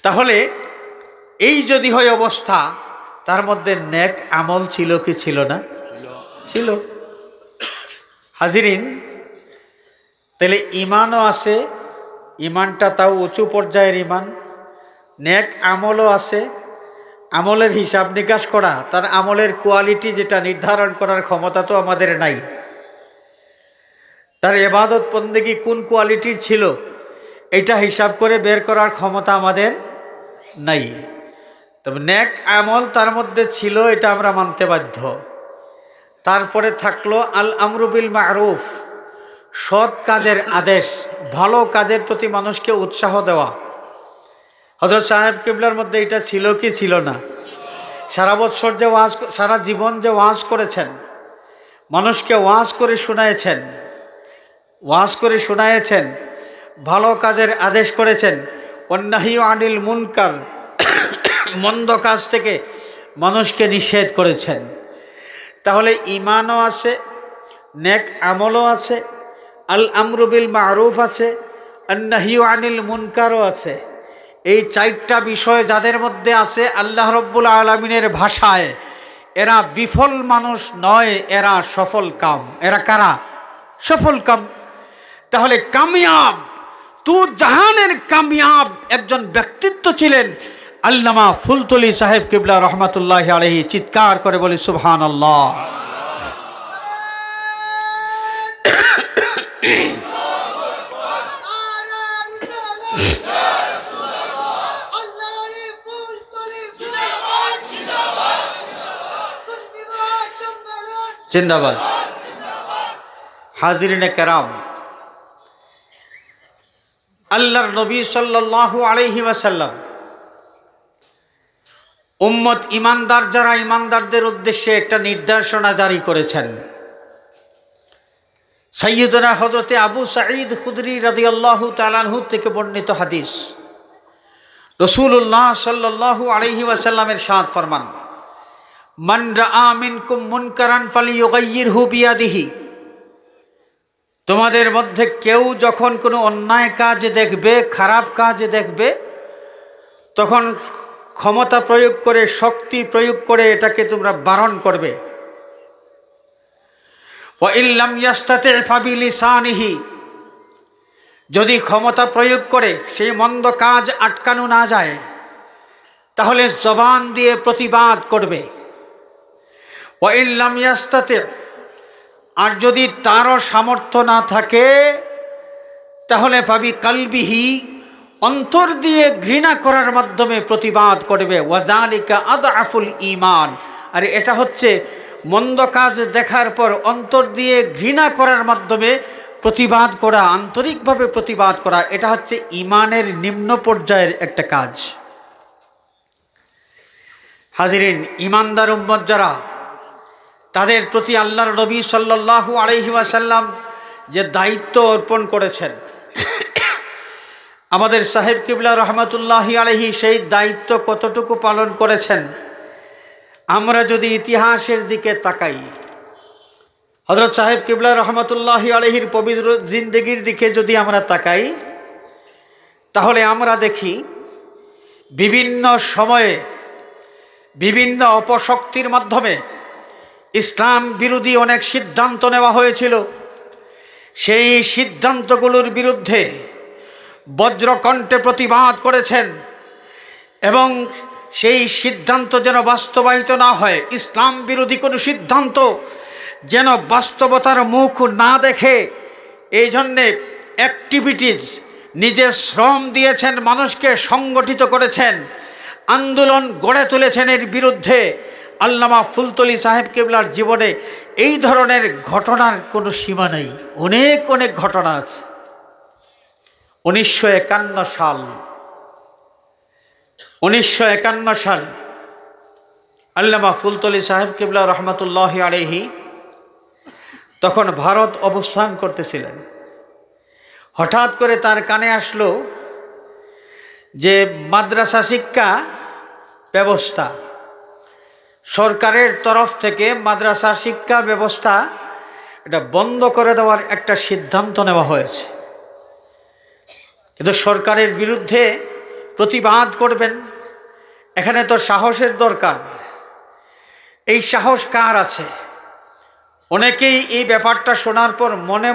তাহলে এই যদি হয় অবস্থা, তার মধ্যে নেক আমল ছিল কি ছিল না? ছিল। হাজিরিন, তাহলে ইমানও আছে, ইমানটা তাও উঁচু পর্যায়ের ইমান। নেক আমলও আছে, আমলের হিসাব নিকাশ করা, তার আমলের কোয়ালিটি যেটা নির্ধারণ করার ক্ষমতা তো আমাদের নাই। তার ইবাদত বন্দেগী কোন কোয়ালিটির ছিল এটা হিসাব করে বের করার ক্ষমতা আমাদের নাই। তবে নেক আমল তার মধ্যে ছিল, এটা আমরা মানতে বাধ্য। তারপরে থাকলো আল আমরু বিল মারুফ, সৎ কাজের আদেশ, ভালো কাজের প্রতি মানুষকে উৎসাহ দেওয়া। হযরত সাহেব কিবলার মধ্যে এটা ছিল কি ছিল না? সারা বছর যে ওয়াজ, সারা জীবন যে ওয়াজ করেছেন, মানুষকে ওয়াজ করে শোনায়েছেন, ভালো কাজের আদেশ করেছেন, ওয়ান্নাহি আনিল মুনকার, মন্দ কাজ থেকে মানুষকে নিষেধ করেছেন। তাহলে ঈমানও আছে, নেক আমলও আছে, আল আমরু বিল মারুফ আছে, আন-নাহয়ু আনিল মুনকারও আছে। এই 4টা বিষয় যাদের মধ্যে আছে, আল্লাহ রব্বুল আলামিনের ভাষায় এরা বিফল মানুষ নয়, এরা সফল কাম। এরা কারা? সফল কাম। তাহলে কামিয়াব, তু জাহানের কামিয়াব একজন ব্যক্তিত্ব ছিলেন আল্লামা ফুলতলি সাহেব কিবলা রহমাতুল্লাহি আলাইহি। চিৎকার করে বলি সুবহানাল্লাহ। জিন্দাবাদ। হাজিরিনে কেরাম, আল্লাহর নবী সাল্লাল্লাহু আলাইহি ওয়াসাল্লাম উম্মত ইমানদার যারা, ইমানদারদের উদ্দেশ্যে একটা নির্দেশনা জারি করেছেন। সাইয়্যিদুনা হযরতে আবু সাঈদ খুদরি রাদিয়াল্লাহু তাআলা আনহু থেকে বর্ণিত হাদিস, রাসূলুল্লাহ সাল্লাল্লাহু আলাইহি ওয়াসাল্লামের ইরশাদ ফরমান, মান রাআ মিনকুম মুনকারান ফালিয়ুগাইয়িরহু বিয়াদিহি। তোমাদের মধ্যে কেউ যখন কোনো অন্যায় কাজ দেখবে, খারাপ কাজ দেখবে, তখন ক্ষমতা প্রয়োগ করে, শক্তি প্রয়োগ করে এটাকে তোমরা বারণ করবে। ওয়া ইল্লাম ইয়াস্তাতি ফাবিলিসানিহি, যদি ক্ষমতা প্রয়োগ করে সেই মন্দ কাজ আটকানো না যায়, তাহলে জবান দিয়ে প্রতিবাদ করবে। ওয়া ইল্লাম ইয়াস্তাতি, আর যদি তারও সামর্থ্য না থাকে, তাহলে ফাবি কালবিহি, অন্তর দিয়ে ঘৃণা করার মাধ্যমে প্রতিবাদ করবে। ওয়াজালিকা আদআফুল ঈমান, আর এটা হচ্ছে মন্দ কাজ দেখার পর অন্তর দিয়ে ঘৃণা করার মাধ্যমে প্রতিবাদ করা, আন্তরিকভাবে প্রতিবাদ করা, এটা হচ্ছে ঈমানের নিম্ন পর্যায়ের একটা কাজ। হাজিরিন, ঈমানদার উম্মত যারা, তাদের প্রতি আল্লাহর নবী সাল্লাল্লাহু আলাইহি ওয়াসাল্লাম যে দায়িত্ব অর্পণ করেছেন, আমাদের সাহেব কিবলা রহমাতুল্লাহি আলাইহি সেই দায়িত্ব কতটুকু পালন করেছেন, আমরা যদি ইতিহাসের দিকে তাকাই, হযরত সাহেব কিবলা রহমাতুল্লাহি আলাইহির পবিত্র জিন্দেগির দিকে যদি আমরা তাকাই, তাহলে আমরা দেখি বিভিন্ন সময়ে বিভিন্ন অপশক্তির মাধ্যমে ইসলাম বিরোধী অনেক সিদ্ধান্ত নেওয়া হয়েছিল। সেই সিদ্ধান্তগুলোর বিরুদ্ধে বজ্রকণ্ঠে প্রতিবাদ করেছেন, এবং সেই সিদ্ধান্ত যেন বাস্তবায়িত না হয়, ইসলাম বিরোধী কোনো সিদ্ধান্ত যেন বাস্তবতার মুখ না দেখে, এই জন্যে অ্যাক্টিভিটিস, নিজের শ্রম দিয়েছেন, মানুষকে সংগঠিত করেছেন, আন্দোলন গড়ে তুলেছেন। এর বিরুদ্ধে আল্লামা ফুলতলি সাহেব কিবলার জীবনে এই ধরনের ঘটনার কোনো সীমা নেই, অনেক অনেক ঘটনা আছে। 1951 সাল আল্লামা ফুলতলি সাহেব কিবলা রহমাতুল্লাহি আলাইহি তখন ভারত অবস্থান করতেছিলেন। হঠাৎ করে তার কানে আসলো যে মাদ্রাসা শিক্ষা ব্যবস্থা, সরকারের তরফ থেকে মাদ্রাসা শিক্ষা ব্যবস্থা এটা বন্ধ করে দেওয়ার একটা সিদ্ধান্ত নেওয়া হয়েছে। কিন্তু সরকারের বিরুদ্ধে প্রতিবাদ করবেন, এখানে তো সাহসের দরকার। এই সাহস কার আছে? অনেকেই এই ব্যাপারটা শোনার পর মনে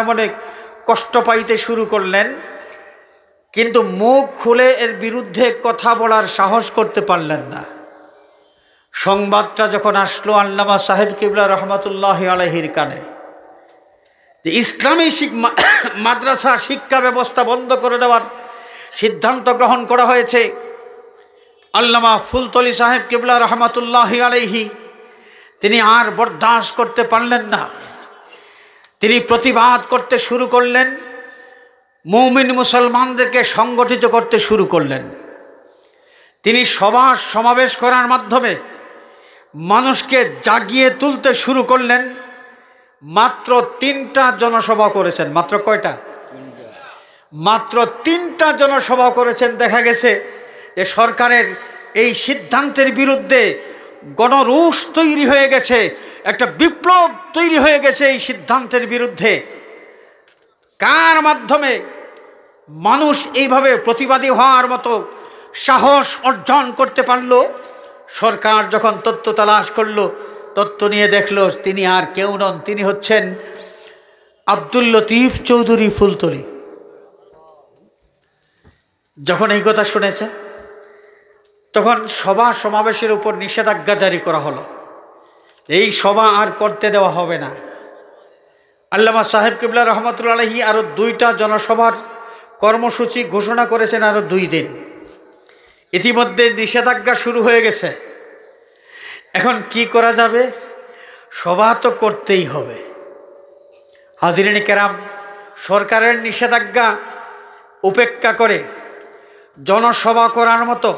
মনে কষ্ট পাইতে শুরু করলেন, কিন্তু মুখ খুলে এর বিরুদ্ধে কথা বলার সাহস করতে পারলেন না। সংবাদটা যখন আসলো আল্লামা সাহেব কিবলা রহমাতুল্লাহি আলাইহির কানে, যে ইসলামী মাদ্রাসা শিক্ষা ব্যবস্থা বন্ধ করে দেওয়ার সিদ্ধান্ত গ্রহণ করা হয়েছে, আল্লামা ফুলতলি সাহেব কিবলা রহমাতুল্লাহি আলাইহি তিনি আর বরদাস্ত করতে পারলেন না। তিনি প্রতিবাদ করতে শুরু করলেন, মুমিন মুসলমানদেরকে সংগঠিত করতে শুরু করলেন। তিনি সভা সমাবেশ করার মাধ্যমে মানুষকে জাগিয়ে তুলতে শুরু করলেন। মাত্র 3টা জনসভা করেছেন। মাত্র কয়টা? মাত্র 3টা জনসভা করেছেন। দেখা গেছে যে সরকারের এই সিদ্ধান্তের বিরুদ্ধে গণরোষ তৈরি হয়ে গেছে, একটা বিপ্লব তৈরি হয়ে গেছে এই সিদ্ধান্তের বিরুদ্ধে। কার মাধ্যমে? মানুষ এইভাবে প্রতিবাদী হওয়ার মতো সাহস অর্জন করতে পারল। সরকার যখন তথ্য তালাশ করলো, তথ্য নিয়ে দেখলো তিনি আর কেউ নন, তিনি হচ্ছেন আব্দুল লতিফ চৌধুরী ফুলতলি। যখন এই কথা শুনেছে তখন সভা সমাবেশের উপর নিষেধাজ্ঞা জারি করা হলো। এই সভা আর করতে দেওয়া হবে না। আল্লামা সাহেব কিবলা রহমতুল্লাহ আলাইহি আরও 2টা জনসভার কর্মসূচি ঘোষণা করেছেন আরও 2 দিন। ইতিমধ্যে নিষেধাজ্ঞা শুরু হয়ে গেছে। এখন কি করা যাবে? সভা তো করতেই হবে। হাজিরিন কেরাম, সরকারের নিষেধাজ্ঞা উপেক্ষা করে জনসভা করার মতো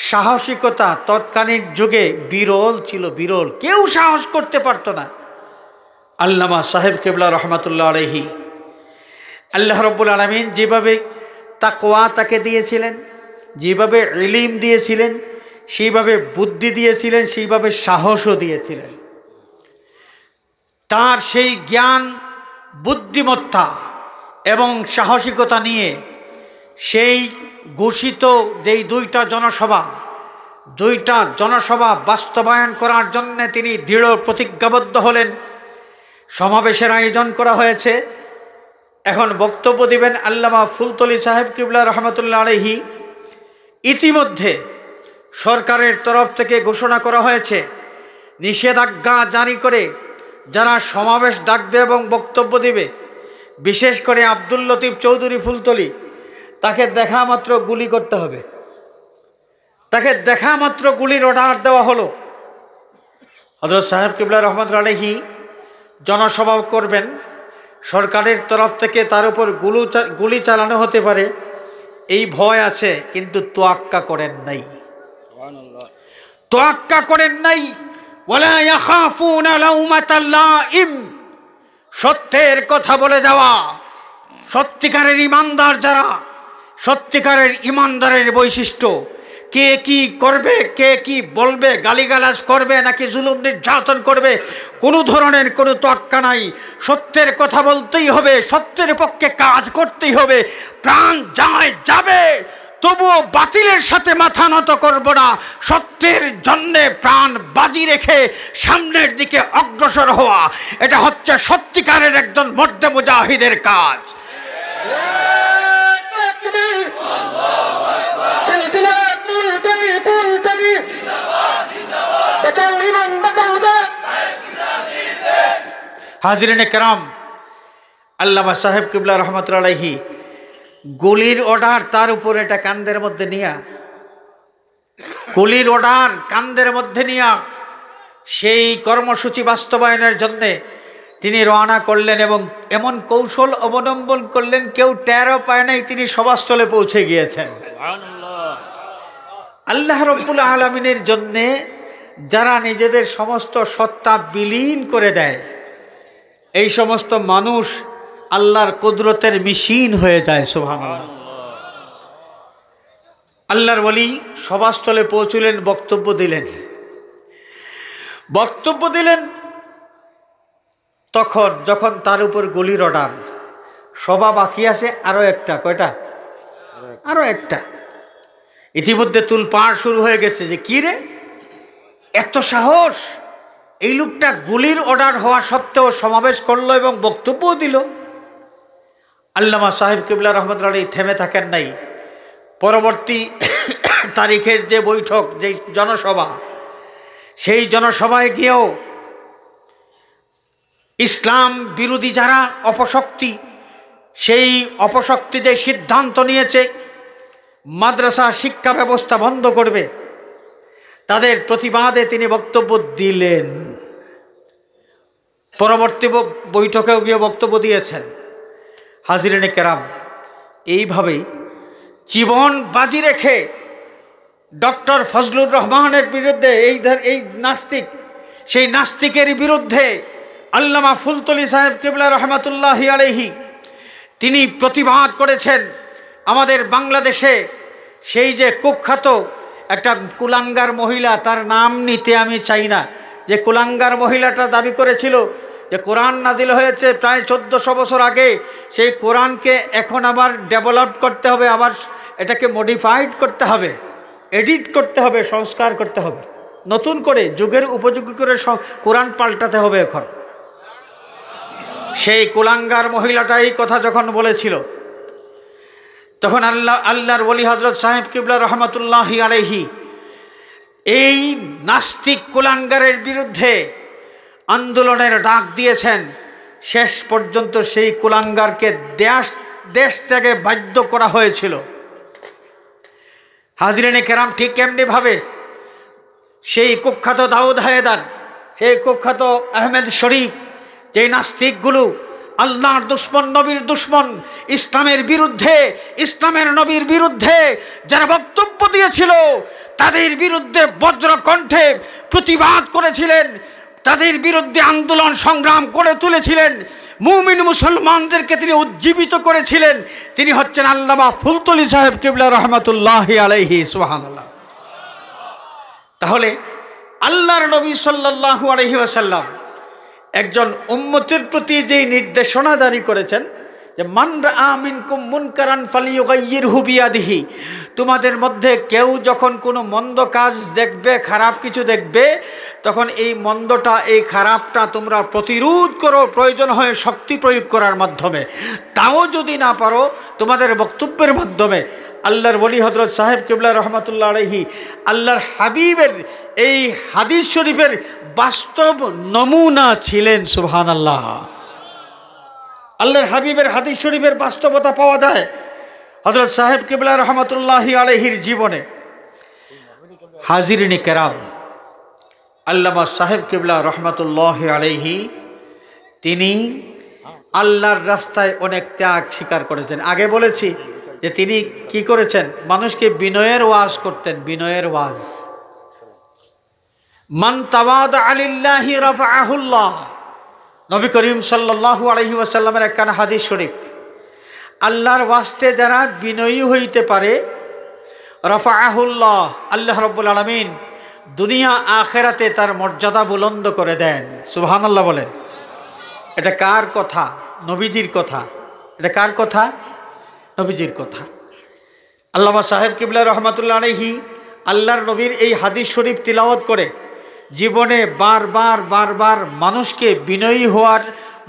সাহসিকতা তৎকালীন যুগে বিরল ছিল, বিরল। কেউ সাহস করতে পারত না। আল্লামা সাহেব কিবলা রহমতুল্লাহ আলাইহি, আল্লাহ রব্বুল আলামিন যেভাবে তাকওয়া তাকে দিয়েছিলেন, যেভাবে ইলম দিয়েছিলেন, সেইভাবে বুদ্ধি দিয়েছিলেন, সেইভাবে সাহসও দিয়েছিলেন। তার সেই জ্ঞান, বুদ্ধিমত্তা এবং সাহসিকতা নিয়ে সেই ঘোষিত যেই 2টা জনসভা বাস্তবায়ন করার জন্য তিনি দৃঢ় প্রতিজ্ঞাবদ্ধ হলেন। সমাবেশের আয়োজন করা হয়েছে। এখন বক্তব্য দিবেন আল্লামা ফুলতলি সাহেব কিবলা রহমতুল্লাহ আলাইহি। ইতিমধ্যে সরকারের তরফ থেকে ঘোষণা করা হয়েছে নিষেধাজ্ঞা জারি করে যারা সমাবেশ ডাকবে এবং বক্তব্য দিবে, বিশেষ করে আব্দুল লতিফ চৌধুরী ফুলতলি, তাকে দেখা মাত্র গুলি করতে হবে। তাকে দেখা মাত্র গুলির অর্ডার দেওয়া হলো। হযরত সাহেব কিবলা রহমতুল্লাহ আলাইহি জনসভা করবেন, সরকারের তরফ থেকে তার উপর গুলি চালানো হতে পারে এই ভয় আছে, কিন্তু তোয়াক্কা করেন নাই। তোয়াক্কা করেন নাই। ওয়ালা ইয়াখাফুনা লাউমাতা লাইম। সত্যের কথা বলে যাওয়া, সত্যিকারের ইমানদার যারা, সত্যিকারের ইমানদারের বৈশিষ্ট্য, কে কি করবে, কে কি বলবে, গালিগালাজ করবে নাকি জুলুম নির্যাতন করবে, কোনো ধরনের কোনো তোয়াক্কা নাই। সত্যের কথা বলতেই হবে, সত্যের পক্ষে কাজ করতেই হবে। প্রাণ যায় যাবে, তবুও বাতিলের সাথে মাথা নত করব না। সত্যের জন্যে প্রাণ বাজি রেখে সামনের দিকে অগ্রসর হওয়া, এটা হচ্ছে সত্যিকারের একজন মর্দে মুজাহিদের কাজ। হাজিরিনে কেরাম, আল্লামা সাহেব কিবলা রহমতুল্লাহ আলাইহি গুলির অর্ডার তার উপর, এটা কান্দের মধ্যে নিয়া, গুলির অর্ডার কান্দের মধ্যে নিয়া সেই কর্মসূচি বাস্তবায়নের জন্যে তিনি রওনা করলেন এবং এমন কৌশল অবলম্বন করলেন কেউ টেরও পায় নাই তিনি সভাস্থলে পৌঁছে গিয়েছেন। আল্লাহ রব্বুল আলামিনের জন্যে যারা নিজেদের সমস্ত সত্তা বিলীন করে দেয়, এই সমস্ত মানুষ আল্লাহর কুদরতের মেশিন হয়ে যায়। সুবহানাল্লাহ। আল্লাহর ওলি সভাস্থলে পৌঁছলেন, বক্তব্য দিলেন। তখন যখন তার উপর গুলির অর্ডার, সভা বাকি আছে আরো একটা, কয়টা? আরো একটা। ইতিমধ্যে তুলপাড় শুরু হয়ে গেছে যে কি রে, এত সাহস! এই লোকটা গুলির অর্ডার হওয়া সত্ত্বেও সমাবেশ করলো এবং বক্তব্যও দিল। আল্লামা সাহেব কিবলা রহমতুল্লাহ আলাইহি থেমে থাকেন নাই। পরবর্তী তারিখের যে বৈঠক, যে জনসভা, সেই জনসভায় গিয়েও ইসলাম বিরোধী যারা অপশক্তি, সেই অপশক্তি যে সিদ্ধান্ত নিয়েছে মাদ্রাসা শিক্ষা ব্যবস্থা বন্ধ করবে, তাদের প্রতিবাদে তিনি বক্তব্য দিলেন। পরবর্তী বৈঠকেও গিয়ে বক্তব্য দিয়েছেন। হাজিরিনে কেরাম, এইভাবেই জীবন বাজি রেখে ডক্টর ফজলুর রহমানের বিরুদ্ধে, এই নাস্তিক, সেই নাস্তিকের বিরুদ্ধে আল্লামা ফুলতলি সাহেব কিবলা রহমতুল্লাহি আলাইহি তিনি প্রতিবাদ করেছেন। আমাদের বাংলাদেশে সেই যে কুখ্যাত একটা কুলাঙ্গার মহিলা, তার নাম নিতে আমি চাই না, যে কুলাঙ্গার মহিলাটা দাবি করেছিল যে কোরআন নাজিল হয়েছে প্রায় 1400 বছর আগে, সেই কোরআনকে এখন আবার ডেভেলপ করতে হবে, আবার এটাকে মডিফাইড করতে হবে, এডিট করতে হবে, সংস্কার করতে হবে, নতুন করে যুগের উপযোগী করে কোরআন পাল্টাতে হবে। এখন সেই কুলাঙ্গার মহিলাটা এই কথা যখন বলেছিল, তখন আল্লাহর ওলি হযরত সাহেব কিবলা রহমতুল্লাহি আলাইহি এই নাস্তিক কুলাঙ্গারের বিরুদ্ধে আন্দোলনের ডাক দিয়েছেন। শেষ পর্যন্ত সেই কুলাঙ্গারকে দেশ ত্যাগে বাধ্য করা হয়েছিল। হাজরিনে কেরাম, ঠিক এমনিভাবে সেই কুখ্যাত দাউদ হায়দার, সেই কুখ্যাত আহমেদ শরীফ, যেই নাস্তিকগুলো আল্লাহর দুশ্মন, নবীর দুশ্মন, ইসলামের বিরুদ্ধে, ইসলামের নবীর বিরুদ্ধে যারা বক্তব্য দিয়েছিল, তাদের বিরুদ্ধে বজ্রকণ্ঠে প্রতিবাদ করেছিলেন, তাদের বিরুদ্ধে আন্দোলন সংগ্রাম করে তুলেছিলেন, মুমিন মুসলমানদেরকে তিনি উজ্জীবিত করেছিলেন। তিনি হচ্ছেন আল্লামা ফুলতলি সাহেব কিবলা রহমতুল্লাহি আলাইহি, সুবহানাল্লাহ। তাহলে আল্লাহর নবী সাল্লাল্লাহু আলাইহি ওয়াসাল্লাম একজন উম্মতের প্রতি যেই নির্দেশনা জারি করেছেন যে মান রাআ মিনকুম মুনকারান ফালিয়ুগাইয়িরহু বিয়াদিহি, তোমাদের মধ্যে কেউ যখন কোনো মন্দ কাজ দেখবে, খারাপ কিছু দেখবে, তখন এই মন্দটা, এই খারাপটা তোমরা প্রতিরোধ করো, প্রয়োজন হয় শক্তি প্রয়োগ করার মাধ্যমে, তাও যদি না পারো তোমাদের বক্তব্যের মাধ্যমে। আল্লাহর ওলি হযরত সাহেব কিবলা রহমতুল্লাহ আলাইহি আল্লাহর হাবিবের এই হাদিস শরীফের বাস্তব নমুনা ছিলেন। সুবহানাল্লাহ। আল্লাহর হাবিবের হাদিস শরীফের বাস্তবতা পাওয়া যায় হযরত সাহেব কিবলা রহমতুল্লাহি আলাইহির জীবনে। হাজিরিনে কেরাম, আল্লামা সাহেব কিবলা রহমতুল্লাহি আলাইহি তিনি আল্লাহর রাস্তায় অনেক ত্যাগ স্বীকার করেছেন। আগে বলেছি যে তিনি কি করেছেন, মানুষকে বিনয়ের ওয়াজ করতেন, বিনয়ের ওয়াজ। মান তাওয়াদা লিল্লাহি রাফাআহুল্লাহ, নবী করিম সাল্লাল্লাহু আলাইহি ওয়াসাল্লামের একখানা হাদিস শরীফ। আল্লাহর ওয়াস্তে যারা বিনয়ী হইতে পারে, রাফাআহুল্লাহ, আল্লাহ রাব্বুল আলামিন দুনিয়া আখিরাতে তার মর্যাদা বুলন্দ করে দেন। সুবহানাল্লাহ বলেন। এটা কার কথা? নবীজির কথা। এটা কার কথা? নবীজির কথা। আল্লামা সাহেব কিবলা রহমতুল্লাহ আলাইহি আল্লাহর নবীর এই হাদিস শরীফ তিলাওয়াত করে জীবনে বারবার মানুষকে বিনয়ী হওয়ার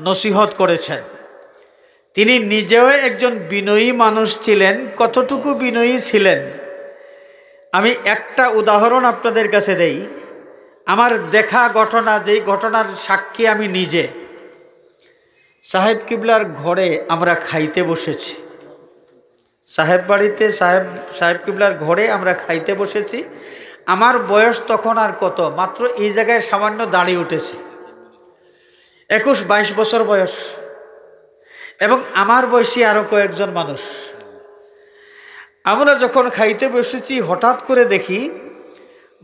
নসিহত করেছেন। তিনি নিজেও একজন বিনয়ী মানুষ ছিলেন। কতটুকু বিনয়ী ছিলেন আমি একটা উদাহরণ আপনাদের কাছে দেই। আমার দেখা ঘটনা, যেই ঘটনার সাক্ষী আমি নিজে। সাহেব কিবলার ঘরে আমরা খাইতে বসেছি, সাহেব বাড়িতে, সাহেব কিবলার ঘরে আমরা খাইতে বসেছি। আমার বয়স তখন আর কত, মাত্র এই জায়গায় সামান্য দাঁড়িয়ে উঠেছে, 21-22 বছর বয়স, এবং আমার বয়সী আরও কয়েকজন মানুষ। আমরা যখন খাইতে বসেছি, হঠাৎ করে দেখি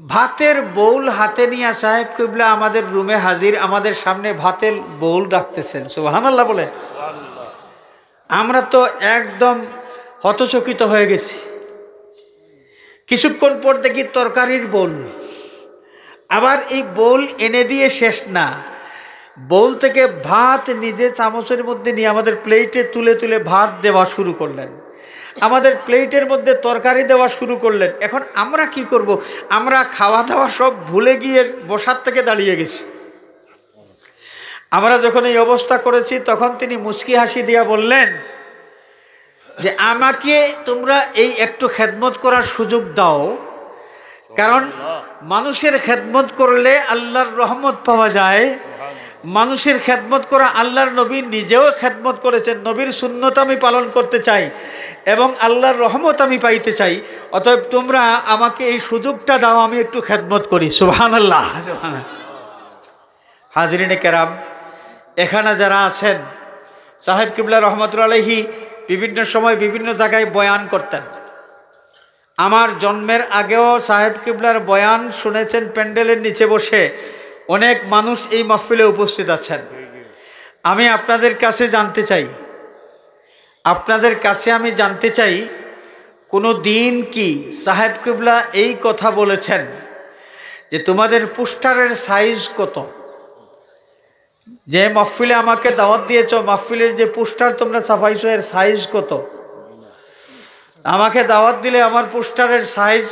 ভাতের বোল হাতে নিয়ে সাহেব কিবলা আমাদের রুমে হাজির, আমাদের সামনে ভাতের বোল রাখতেছেন। সুবহানাল্লাহ বলে। আমরা তো একদম হতচকিত হয়ে গেছি। কিছুক্ষণ পর দেখি তরকারির বোল, আবার এই বোল এনে দিয়ে শেষ না, বোল থেকে ভাত নিজে চামচের মধ্যে নিয়ে আমাদের প্লেটে তুলে তুলে ভাত দেওয়া শুরু করলেন, আমাদের প্লেটের মধ্যে তরকারি দেওয়া শুরু করলেন। এখন আমরা কি করব? আমরা খাওয়া দাওয়া সব ভুলে গিয়ে বসার থেকে দাঁড়িয়ে গেছি। আমরা যখন এই অবস্থা করেছি, তখন তিনি মুচকি হাসি দিয়া বললেন যে আমাকে তোমরা এই একটু খেদমত করার সুযোগ দাও, কারণ মানুষের খেদমত করলে আল্লাহর রহমত পাওয়া যায়। মানুষের খেদমত করা, আল্লাহর নবী নিজেও খেদমত করেছেন। নবীর সুন্নত আমি পালন করতে চাই এবং আল্লাহর রহমত আমি পাইতে চাই, অতএব তোমরা আমাকে এই সুযোগটা দাও, আমি একটু খেদমত করি। সুবহানাল্লাহ। হাজরিনে কেরাম, এখানে যারা আছেন, সাহেব কিবলা রহমতুল্লাহ আলাইহি বিভিন্ন সময় বিভিন্ন জায়গায় বয়ান করতেন। আমার জন্মের আগেও সাহেব কিবলার বয়ান শুনেছেন প্যান্ডেলের নিচে বসে। অনেক মানুষ এই মাহফিলে উপস্থিত আছেন। আমি আপনাদের কাছে জানতে চাই কোনো দিন কি সাহেব কিবলা এই কথা বলেছেন যে তোমাদের পোস্টারের সাইজ কত? যে মাহফিলে আমাকে দাওয়াত দিয়েছ, মাহফিলের যে পোস্টার তোমরা ছাপাইছো এর সাইজ কত? আমাকে দাওয়াত দিলে আমার পোস্টারের সাইজ,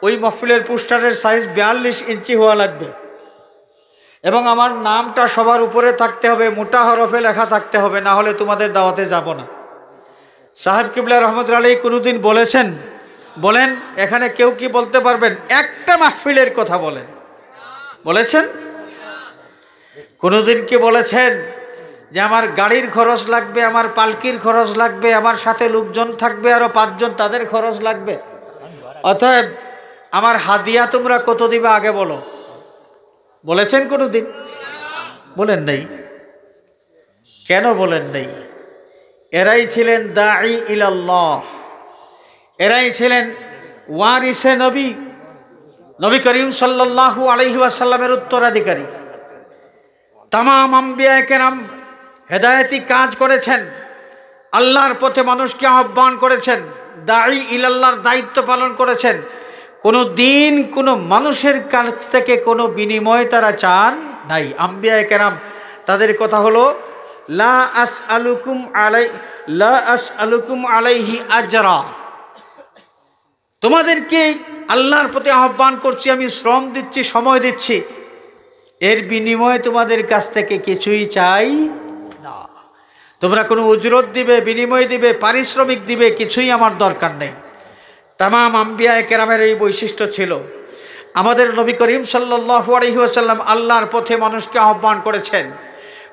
ওই মাহফিলের পোস্টারের সাইজ 42 ইঞ্চি হওয়া লাগবে এবং আমার নামটা সবার উপরে থাকতে হবে, মোটা হরফে লেখা থাকতে হবে, না হলে তোমাদের দাওয়াতে যাব না। সাহেব কিবলা রহমতুল্লাহ আলাইহি কোনোদিন বলেছেন? বলেন, এখানে কেউ কি বলতে পারবেন? একটা মাহফিলের কথা বলেন, বলেছেন? কোনোদিন কি বলেছেন যে আমার গাড়ির খরচ লাগবে, আমার পালকির খরচ লাগবে, আমার সাথে লোকজন থাকবে আরো 5 জন, তাদের খরচ লাগবে, অতএব আমার হাদিয়া তোমরা কত দিবে আগে বলো? বলেছেন কোনোদিন? বলেন নাই। কেন বলেন নাই? এরাই ছিলেন দাঈ ইলাল্লাহ, এরাই ছিলেন ওয়ারিসে নবী, নবী করিম সাল্লাল্লাহু আলাইহি ওয়াসাল্লামের উত্তরাধিকারী। তামাম আম্বিয়া কেরাম হেদায়েতি কাজ করেছেন, আল্লাহর পথে মানুষকে আহ্বান করেছেন, দাঈ ইলাল্লাহর দায়িত্ব পালন করেছেন। কোনো দিন কোনো মানুষের কাছ থেকে কোনো বিনিময় তারা চান নাই। আম্বিয়া কেরাম তাদের কথা হলো লা আসআলুকুম আলাইহি আজরা, তোমাদেরকে আল্লাহর প্রতি আহ্বান করছি, আমি শ্রম দিচ্ছি, সময় দিচ্ছি, এর বিনিময়ে তোমাদের কাছ থেকে কিছুই চাই না। তোমরা কোনো উজরত দিবে, বিনিময় দিবে, পারিশ্রমিক দিবে, কিছুই আমার দরকার নেই। তামাম আম্বিয়া কেরামের এই বৈশিষ্ট্য ছিল। আমাদের নবী করিম সাল্লাল্লাহু আলাইহি ওয়াসাল্লাম আল্লাহর পথে মানুষকে আহ্বান করেছেন,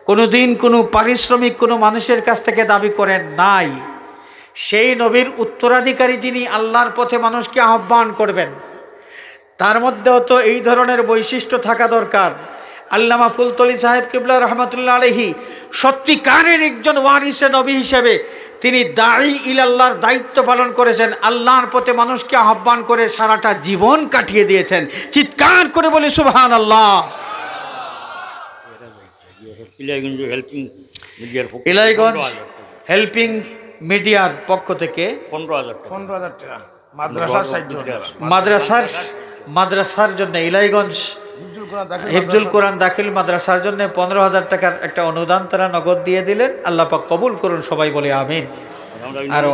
কোনো দিন কোনো পারিশ্রমিক কোনো মানুষের কাছ থেকে দাবি করেন নাই। সেই নবীর উত্তরাধিকারী যিনি আল্লাহর পথে মানুষকে আহ্বান করবেন, তার মধ্যেও তো এই ধরনের বৈশিষ্ট্য থাকা দরকার। আল্লামা ফুলতলি সাহেব কিবলা রহমতুল্লাহ আলাইহি সত্যিকারের একজন ওয়ারিসে নবী হিসেবে তিনি দাঈ ইলাল্লাহর দায়িত্ব পালন করেছেন, আল্লাহর পথে মানুষকে আহ্বান করে সারাটা জীবন কাটিয়ে দিয়েছেন। চিৎকার করে বলি সুবহানাল্লাহ। ইলাইগঞ্জ হেল্পিং মিডিয়ার পক্ষ থেকে 15,000 টাকা মাদ্রাসার জন্য, ইলাইগঞ্জ হিফজুল কোরআন দাখিল মাদ্রাসার জন্য 15,000 টাকার একটা অনুদান তারা নগদ দিয়ে দিলেন। আল্লাহ পাক কবুল করুন, সবাই বলে আমিন। আর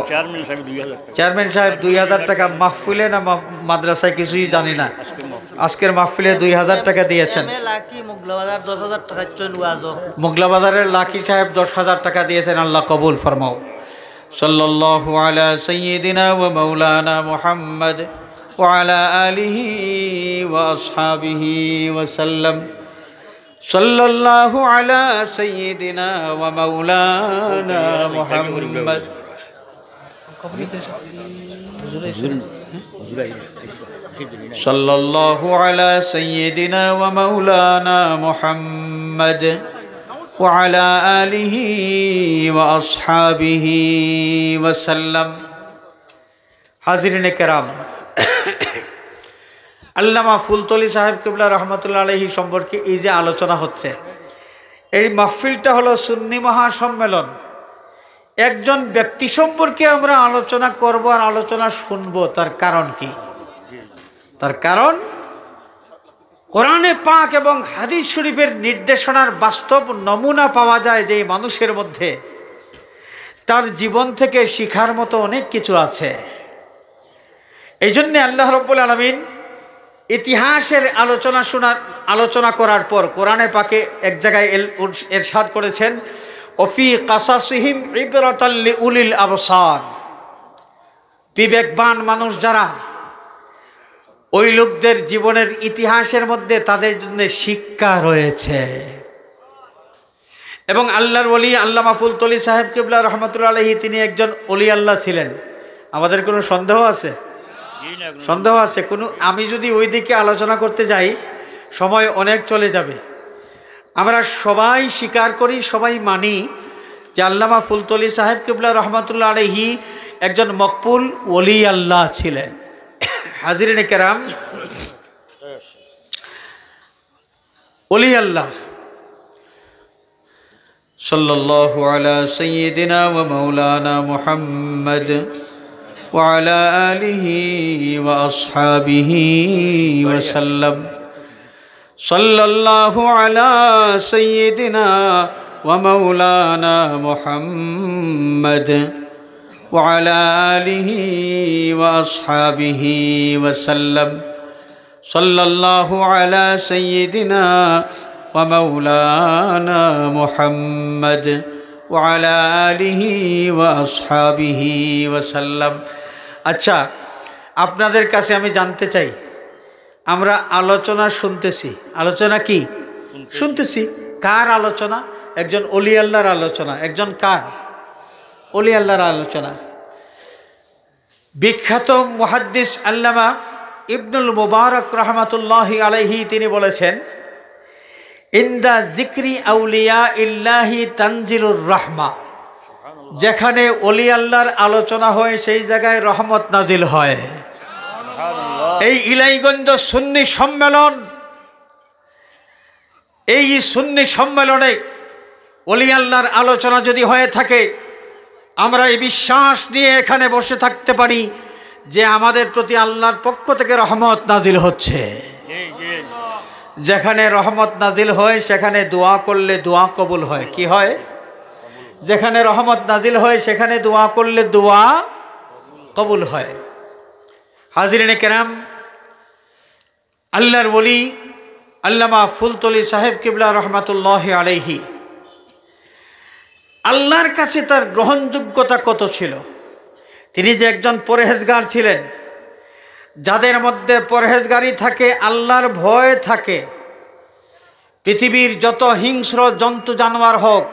চেয়ারম্যান সাহেব 2,000 টাকা মাহফিলে না মাদ্রাসায় কিছুই জানি না, আজকের মাহফিলে 2,000 টাকা দিয়েছেন। মোগলা বাজারের লাকি সাহেব 10,000 টাকা দিয়েছেন, আল্লাহ কবুল ফরমাও। সাল্লাল্লাহু আলা সাইয়্যিদিনা ওয়া মাওলানা মুহাম্মদ ওয়া আলা আলিহি ওয়া আসহাবিহি ওয়া সাল্লাম। সাল্লাল্লাহু আলা সাইয়্যিদিনা ওয়া মাওলানা মুহাম্মদ। সাল্লাল্লাহু আলা সাইয়্যিদিনা ওয়া মাওলানা মুহাম্মদ ওয়া আলা আলিহি ওয়া আসহাবিহি ওয়া সাল্লাম। হাজিরিনে কেরাম, আল্লামা ফুলতলি সাহেব কিবলা রহমতুল্লাহ আলাইহি সম্পর্কে এই যে আলোচনা হচ্ছে, এই মাহফিলটা হলো সুন্নি মহাসম্মেলন। একজন ব্যক্তি সম্পর্কে আমরা আলোচনা করব আর আলোচনা শুনব, তার কারণ কি? তার কারণ কোরআনে পাক এবং হাদিস শরীফের নির্দেশনার বাস্তব নমুনা পাওয়া যায় যে মানুষের মধ্যে, তার জীবন থেকে শিখার মতো অনেক কিছু আছে। এই জন্যে আল্লাহ রাব্বুল আলামিন ইতিহাসের আলোচনা করার পর কোরআনে পাকে এক জায়গায় ইরশাদ করেছেন, ওফি কাসাসিহিম ইবরাতাল লিউলিল আবসার। বিবেকবান মানুষ যারা, ওই লোকদের জীবনের ইতিহাসের মধ্যে তাদের জন্য শিক্ষা রয়েছে। এবং আল্লাহর ওলি আল্লামা ফুলতলি সাহেব কিবলা রহমতুল্লাহ আলাইহি তিনি একজন ওলি আল্লাহ ছিলেন। আমাদের কোনো সন্দেহ আছে? সন্দেহ আছে কোনো? আমি যদি ওই দিকে আলোচনা করতে যাই সময় অনেক চলে যাবে। আমরা সবাই স্বীকার করি, সবাই মানি যে আল্লামা ফুলতলি সাহেব কিবলা রহমতুল্লাহ আলাইহি একজন মকবুল ওলি আল্লাহ ছিলেন। হাজিরিনে কেরাম, ওলি আল্লাহ সাল্লাল্লাহু আলা সাইয়্যিদিনা ওয়া মাওলানা মুহাম্মদ ওয়া আলা আলিহি ওয়া আসহাবিহি ওয়া সাল্লাম। সাল্লাল্লাহু আলা সাইয়্যিদিনা ওয়া মাওলানা মুহাম্মদ ওয়া আলা আলিহি ওয়া আসহাবিহি ওয়া সাল্লাম। সাল্লাল্লাহু আলা সাইয়্যিদিনা ওয়া মাওলানা মুহাম্মদ ওয়া আলা আলিহি ওয়া আসহাবিহি ওয়া সাল্লাম। আচ্ছা, আপনাদের কাছে আমি জানতে চাই, আমরা আলোচনা শুনতেছি, আলোচনা কি শুনতেছি? কার আলোচনা? একজন ওলি আল্লাহর আলোচনা। একজন কার? ওলি আল্লাহর আলোচনা। বিখ্যাত মুহাদ্দিস আল্লামা ইবনুল মুবারক রাহমাতুল্লাহি আলাইহি তিনি বলেছেন, ইনদা যিকরি আউলিয়া ইল্লাহি তানজিলুর রাহমা। যেখানে ওলি আল্লাহর আলোচনা হয় সেই জায়গায় রহমত নাজিল হয়। এই ইলাইগঞ্জ সুন্নি সম্মেলন, এই সুন্নি সম্মেলনে ওলি আল্লাহর আলোচনা যদি হয়ে থাকে, আমরা এই বিশ্বাস নিয়ে এখানে বসে থাকতে পারি যে আমাদের প্রতি আল্লাহর পক্ষ থেকে রহমত নাজিল হচ্ছে। যেখানে রহমত নাজিল হয় সেখানে দোয়া করলে দোয়া কবুল হয়। কি হয়? যেখানে রহমত নাজিল হয় সেখানে দোয়া করলে দোয়া কবুল হয়। হাজিরিনে কেরাম, আল্লাহর ওলি আল্লামা ফুলতলি সাহেব কিবলা রহমাতুল্লাহি আলাইহি, আল্লাহর কাছে তার গ্রহণযোগ্যতা কত ছিল। তিনি যে একজন পরহেজগার ছিলেন, যাদের মধ্যে পরহেজগারি থাকে, আল্লাহর ভয় থাকে, পৃথিবীর যত হিংস্র জন্তু জানোয়ার হোক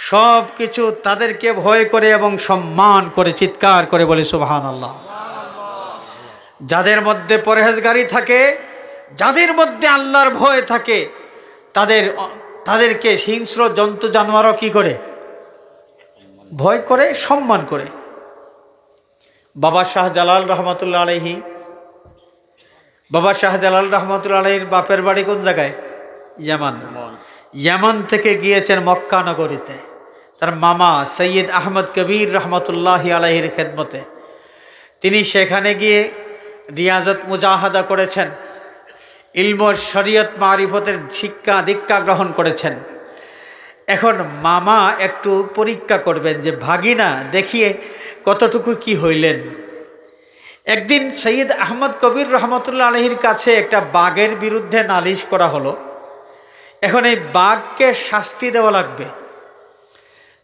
সব কিছু তাদেরকে ভয় করে এবং সম্মান করে, চিৎকার করে বলে সুবহানাল্লাহ। যাদের মধ্যে পরহেজগারি থাকে, যাদের মধ্যে আল্লাহর ভয় থাকে, তাদেরকে হিংস্র জন্তু জানোয়ারও কি করে? ভয় করে, সম্মান করে। বাবা শাহজালাল রহমাতুল্লাহ আলাইহি, বাবা শাহজালাল রহমাতুল্লাহ আলাইহির বাপের বাড়ি কোন জায়গায়? ইয়ামান। ইয়ামান থেকে গিয়েছেন মক্কা নগরীতে তার মামা সৈয়দ আহমদ কবির রহমতুল্লাহি আলাইহির খেদমতে। তিনি সেখানে গিয়ে রিয়াজত মুজাহাদা করেছেন, ইলম শরীয়ত মারিফতের শিক্ষা দীক্ষা গ্রহণ করেছেন। এখন মামা একটু পরীক্ষা করবেন যে ভাগিনা দেখিয়ে কতটুকু কি হইলেন। একদিন সৈয়দ আহমদ কবির রহমতুল্লাহ আলাইহির কাছে একটা বাঘের বিরুদ্ধে নালিশ করা হলো। এখন এই বাঘকে শাস্তি দেওয়া লাগবে।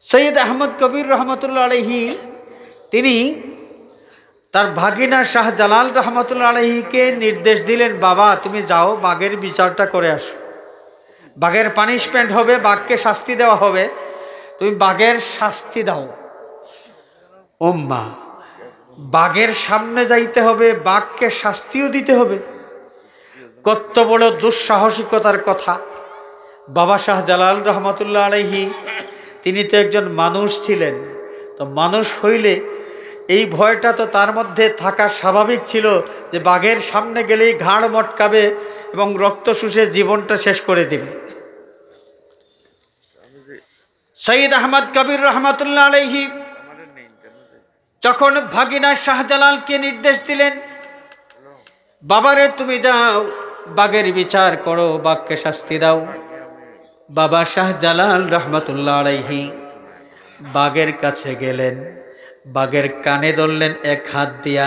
সৈয়দ আহমদ কবির রহমতুল্লাহ আলাইহি তিনি তার ভাগিনা শাহজালাল রহমতুল্লাহ আলাইহিকে নির্দেশ দিলেন, বাবা তুমি যাও বাঘের বিচারটা করে আসো, বাঘের পানিশমেন্ট হবে, বাঘকে শাস্তি দেওয়া হবে, তুমি বাঘের শাস্তি দাও। ওম্মা, বাঘের সামনে যাইতে হবে, বাঘকে শাস্তিও দিতে হবে, কত বড় দুঃসাহসিকতার কথা। বাবা শাহজালাল রহমতুল্লাহ আলাইহি তিনি তো একজন মানুষ ছিলেন, তো মানুষ হইলে এই ভয়টা তো তার মধ্যে থাকা স্বাভাবিক ছিল যে বাঘের সামনে গেলেই ঘাড় মটকাবে এবং রক্ত শুষে জীবনটা শেষ করে দিবে। সৈয়দ আহমদ কবির রহমতুল্লাহ আলাইহি যখন ভাগিনা শাহজালালকে নির্দেশ দিলেন, বাবারে তুমি যাও বাঘের বিচার করো, বাঘকে শাস্তি দাও। বাবা শাহজালাল রহমতুল্লাহ আলাইহি বাঘের কাছে গেলেন, বাঘের কানে ধরলেন এক হাত দিয়া,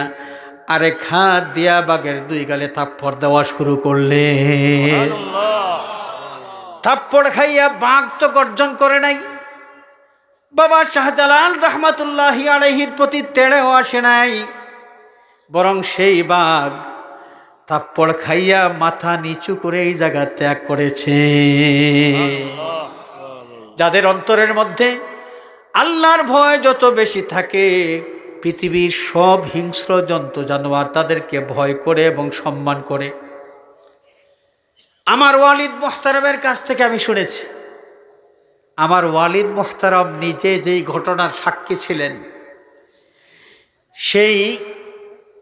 আরেক হাত দিয়া বাঘের দুই গালে থাপ্পড় দেওয়া শুরু করলেন। থাপ্পড় খাইয়া বাঘ তো গর্জন করে নাই, বাবা শাহজালাল রহমতুল্লাহি আলাইহির প্রতি তেড়েও আসে নাই, বরং সেই বাঘ থাপ্পড় খাইয়া মাথা নিচু করে এই জায়গা ত্যাগ করেছে। যাদের অন্তরের মধ্যে আল্লাহর ভয় যত বেশি থাকে, পৃথিবীর সব হিংস্র জন্তু জানোয়ার তাদেরকে ভয় করে এবং সম্মান করে। আমার ওয়ালিদ মোহতারামের কাছ থেকে আমি শুনেছি, আমার ওয়ালিদ মোহতারাম নিজে যেই ঘটনার সাক্ষী ছিলেন, সেই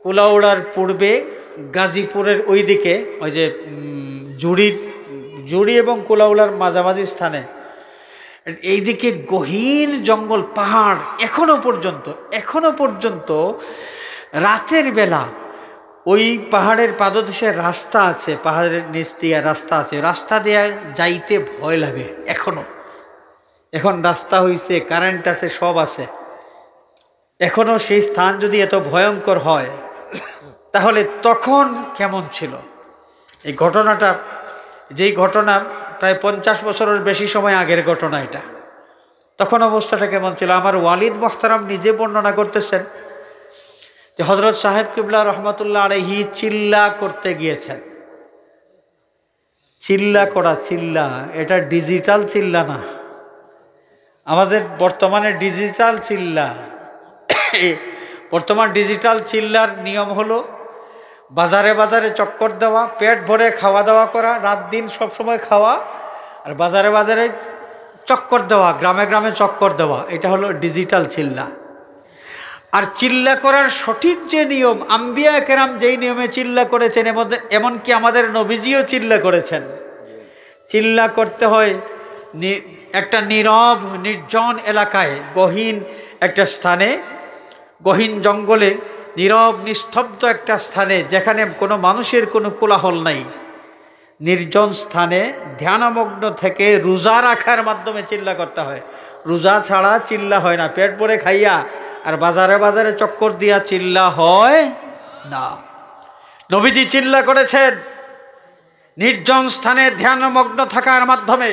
কুলাউড়ার পূর্বে গাজীপুরের ওই দিকে, ওই যে জুড়ি এবং কুলাউড়ার মাঝামাঝি স্থানে এইদিকে গহীন জঙ্গল পাহাড়, এখনো পর্যন্ত রাতের বেলা ওই পাহাড়ের পাদদেশে রাস্তা আছে, পাহাড়ের নিচ দিয়ে রাস্তা আছে, রাস্তা দিয়ে যাইতে ভয় লাগে এখনো। এখন রাস্তা হইছে, কারেন্ট আছে, সব আছে, এখনো সেই স্থান যদি এত ভয়ঙ্কর হয় তাহলে তখন কেমন ছিল? এই ঘটনাটা, যেই ঘটনা প্রায় 50 বছরের বেশি সময় আগের ঘটনা, এটা তখন অবস্থাটা কেমন ছিল? আমার ওয়ালিদ মোহতারাম নিজে বর্ণনা করতেছেন যে হযরত সাহেব কিবলা রহমতুল্লাহ আলাইহি চিল্লা করতে গিয়েছেন। চিল্লা করা, চিল্লা, এটা ডিজিটাল চিল্লা না, আমাদের বর্তমানে ডিজিটাল চিল্লা। বর্তমান ডিজিটাল চিল্লার নিয়ম হলো বাজারে বাজারে চক্কর দেওয়া, পেট ভরে খাওয়া দাওয়া করা, রাত দিন সবসময় খাওয়া, আর বাজারে বাজারে চক্কর দেওয়া, গ্রামে গ্রামে চক্কর দেওয়া, এটা হলো ডিজিটাল চিল্লা। আর চিল্লা করার সঠিক যে নিয়ম, আম্বিয়া কেরাম যেই নিয়মে চিল্লা করেছেন, এমনকি আমাদের নবীজিও চিল্লা করেছেন, চিল্লা করতে হয় একটা নীরব নির্জন এলাকায়, গহীন একটা স্থানে, গহীন জঙ্গলে, নীরব নিস্তব্ধ একটা স্থানে, যেখানে কোনো মানুষের কোনো কোলাহল নাই, নির্জন স্থানে ধ্যানমগ্ন থেকে রোজা রাখার মাধ্যমে চিল্লা করতে হয়। রোজা ছাড়া চিল্লা হয় না, পেট ভরে খাইয়া আর বাজারে বাজারে চক্কর দিয়া চিল্লা হয় না। নবীজি চিল্লা করেছেন নির্জন স্থানে ধ্যানমগ্ন থাকার মাধ্যমে,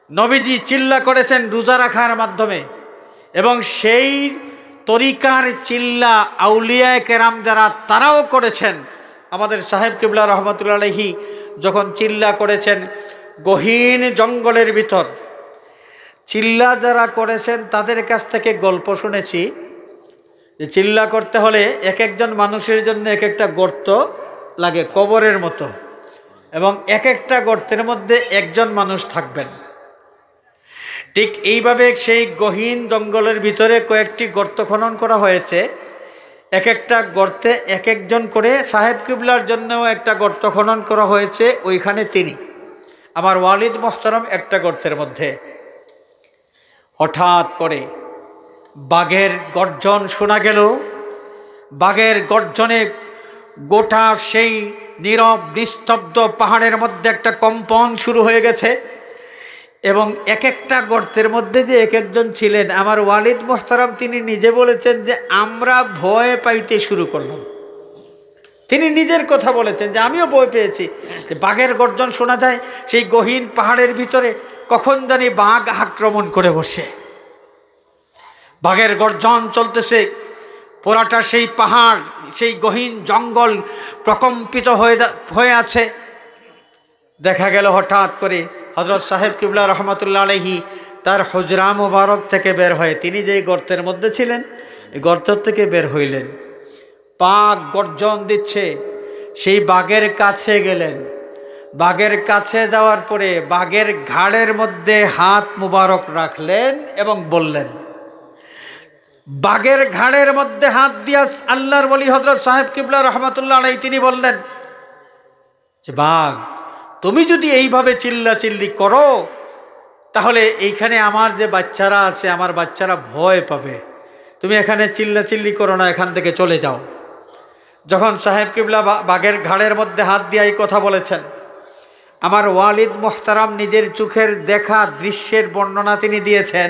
নবীজি চিল্লা করেছেন রোজা রাখার মাধ্যমে, এবং সেই তরিকার চিল্লা আউলিয়া কেরাম যারা, তারাও করেছেন। আমাদের সাহেব কিবলা রহমতুল্লাহ আলাইহি যখন চিল্লা করেছেন গহীন জঙ্গলের ভিতর, চিল্লা যারা করেছেন তাদের কাছ থেকে গল্প শুনেছি যে চিল্লা করতে হলে এক একজন মানুষের জন্য এক একটা গর্ত লাগে, কবরের মতো, এবং এক একটা গর্তের মধ্যে একজন মানুষ থাকবেন। ঠিক এইভাবে সেই গহীন জঙ্গলের ভিতরে কয়েকটি গর্ত খনন করা হয়েছে, এক একটা গর্তে এক একজন করে, সাহেব কিবলার জন্যও একটা গর্ত খনন করা হয়েছে, ওইখানে তিনি, আমার ওয়ালিদ মোহতারাম একটা গর্তের মধ্যে। হঠাৎ করে বাঘের গর্জন শোনা গেল। বাঘের গর্জনে গোটা সেই নীরব নিস্তব্ধ পাহাড়ের মধ্যে একটা কম্পন শুরু হয়ে গেছে, এবং এক একটা গর্তের মধ্যে যে এক একজন ছিলেন, আমার ওয়ালিদ মোহতারাম তিনি নিজে বলেছেন যে আমরা ভয় পাইতে শুরু করলাম। তিনি নিজের কথা বলেছেন যে আমিও ভয় পেয়েছি, যে বাঘের গর্জন শোনা যায় সেই গহীন পাহাড়ের ভিতরে, কখন জানি বাঘ আক্রমণ করে বসে। বাঘের গর্জন চলতেছে, পুরাটা সেই পাহাড়, সেই গহীন জঙ্গল প্রকম্পিত হয়ে আছে। দেখা গেল হঠাৎ করে হযরত সাহেব কিবলা রহমতুল্লাহ আলাইহি তার হুজরা মুবারক থেকে বের হয়ে, তিনি যেই গর্তের মধ্যে ছিলেন এই গর্ত থেকে বের হইলেন। বাঘ গর্জন দিচ্ছে, সেই বাঘের কাছে গেলেন। বাঘের কাছে যাওয়ার পরে বাঘের ঘাড়ের মধ্যে হাত মুবারক রাখলেন এবং বললেন, বাঘের ঘাড়ের মধ্যে হাত দিয়া আল্লাহর ওলি হযরত সাহেব কিবলা রহমতুল্লাহ আলাইহি তিনি বললেন যে বাঘ, তুমি যদি এইভাবে চিল্লাচিল্লি করো তাহলে এইখানে আমার যে বাচ্চারা আছে, আমার বাচ্চারা ভয় পাবে, তুমি এখানে চিল্লাচিল্লি করো না, এখান থেকে চলে যাও। যখন সাহেব কিবলা বাঘের ঘাড়ের মধ্যে হাত দিয়ে এই কথা বলেছেন, আমার ওয়ালিদ মোহতারাম নিজের চোখের দেখা দৃশ্যের বর্ণনা তিনি দিয়েছেন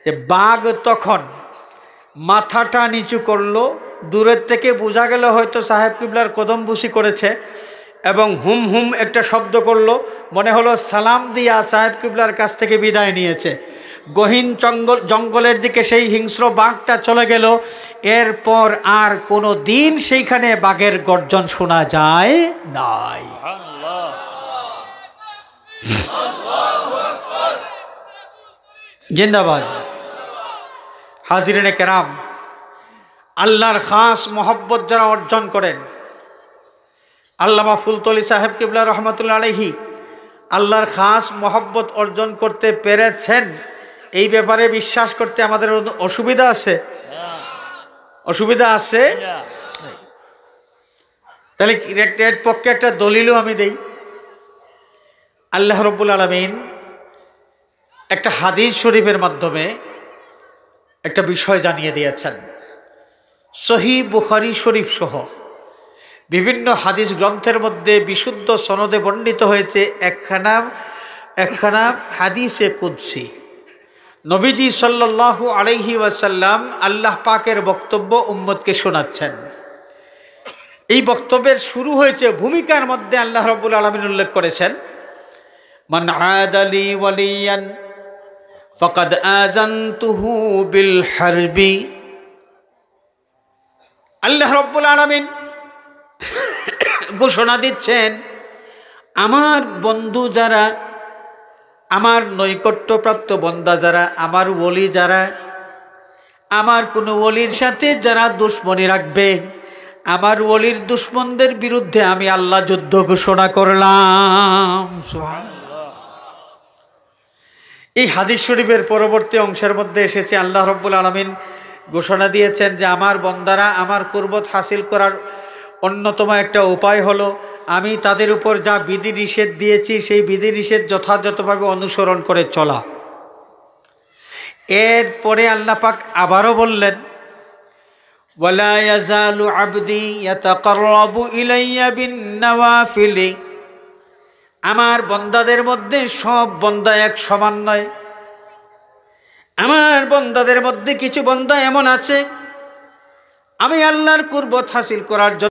যে বাঘ তখন মাথাটা নিচু করলো, দূরের থেকে বোঝা গেল হয়তো সাহেব কিবলার কদম বুসি করেছে, এবং হুম হুম একটা শব্দ করলো, মনে হলো সালাম দিয়া সাহেব কিবলার কাছ থেকে বিদায় নিয়েছে। গহীন জঙ্গলের দিকে সেই হিংস্র বাঘটা চলে গেল। এরপর আর কোনো দিন সেইখানে বাঘের গর্জন শোনা যায় নাই। জিন্দাবাদ। হাজিরিনে কেরাম, আল্লাহর খাস মহব্বত যারা অর্জন করেন, আল্লামা ফুলতলি সাহেব কিবলা রহমতুল্লাহ আলাইহি আল্লাহর খাস মহব্বত অর্জন করতে পেরেছেন, এই ব্যাপারে বিশ্বাস করতে আমাদের অসুবিধা আছে? অসুবিধা আছে? তাহলে এর পক্ষে একটা দলিলও আমি দেই। আল্লাহ রাব্বুল আলামিন একটা হাদিস শরীফের মাধ্যমে একটা বিষয় জানিয়ে দিয়েছেন। সহিহ বুখারী শরীফ সহ বিভিন্ন হাদিস গ্রন্থের মধ্যে বিশুদ্ধ সনদে বর্ণিত হয়েছে একখানা হাদিসে কুদসি। নবীজি সাল্লাল্লাহু আলাইহি ওয়াসাল্লাম আল্লাহ পাকের বক্তব্য উম্মতকে শোনাচ্ছেন। এই বক্তব্যের শুরু হয়েছে, ভূমিকার মধ্যে আল্লাহ রাব্বুল আলামিন উল্লেখ করেছেন, মান আদালি ওয়ালিয়ান ফাকাদ আযানতুহু বিল হারবি। আল্লাহ রাব্বুল আলামিন ঘোষণা দিচ্ছেন, আমার বন্ধু যারা, আমার নৈকট্যপ্রাপ্ত বন্দা যারা, আমার ওলি যারা, আমার কোনো ওলির সাথে যারা দুশ্মনী রাখবে, আমার ওলির দুশ্মনদের বিরুদ্ধে আমি আল্লাহ যুদ্ধ ঘোষণা করলাম। সুবহানাল্লাহ। এই হাদিস শরীফের পরবর্তী অংশের মধ্যে এসেছে আল্লাহ রাব্বুল আলামিন ঘোষণা দিয়েছেন যে আমার বন্দারা আমার কুরবত হাসিল করার অন্যতম একটা উপায় হলো আমি তাদের উপর যা বিধিনিষেধ দিয়েছি সেই বিধিনিষেধ যথাযথভাবে অনুসরণ করে চলা। এরপরে আল্লাহ পাক আবারও বললেন, ওয়ালা ইয়াজালু আবদি ইয়াতাকাররাবু ইলাইয়া বিন-নওয়াফিলি। আমার বন্দাদের মধ্যে সব বন্দা এক সমান নয়। আমার বন্দাদের মধ্যে কিছু বন্দা এমন আছে, আমি আল্লাহর কুরবত হাসিল করার জন্য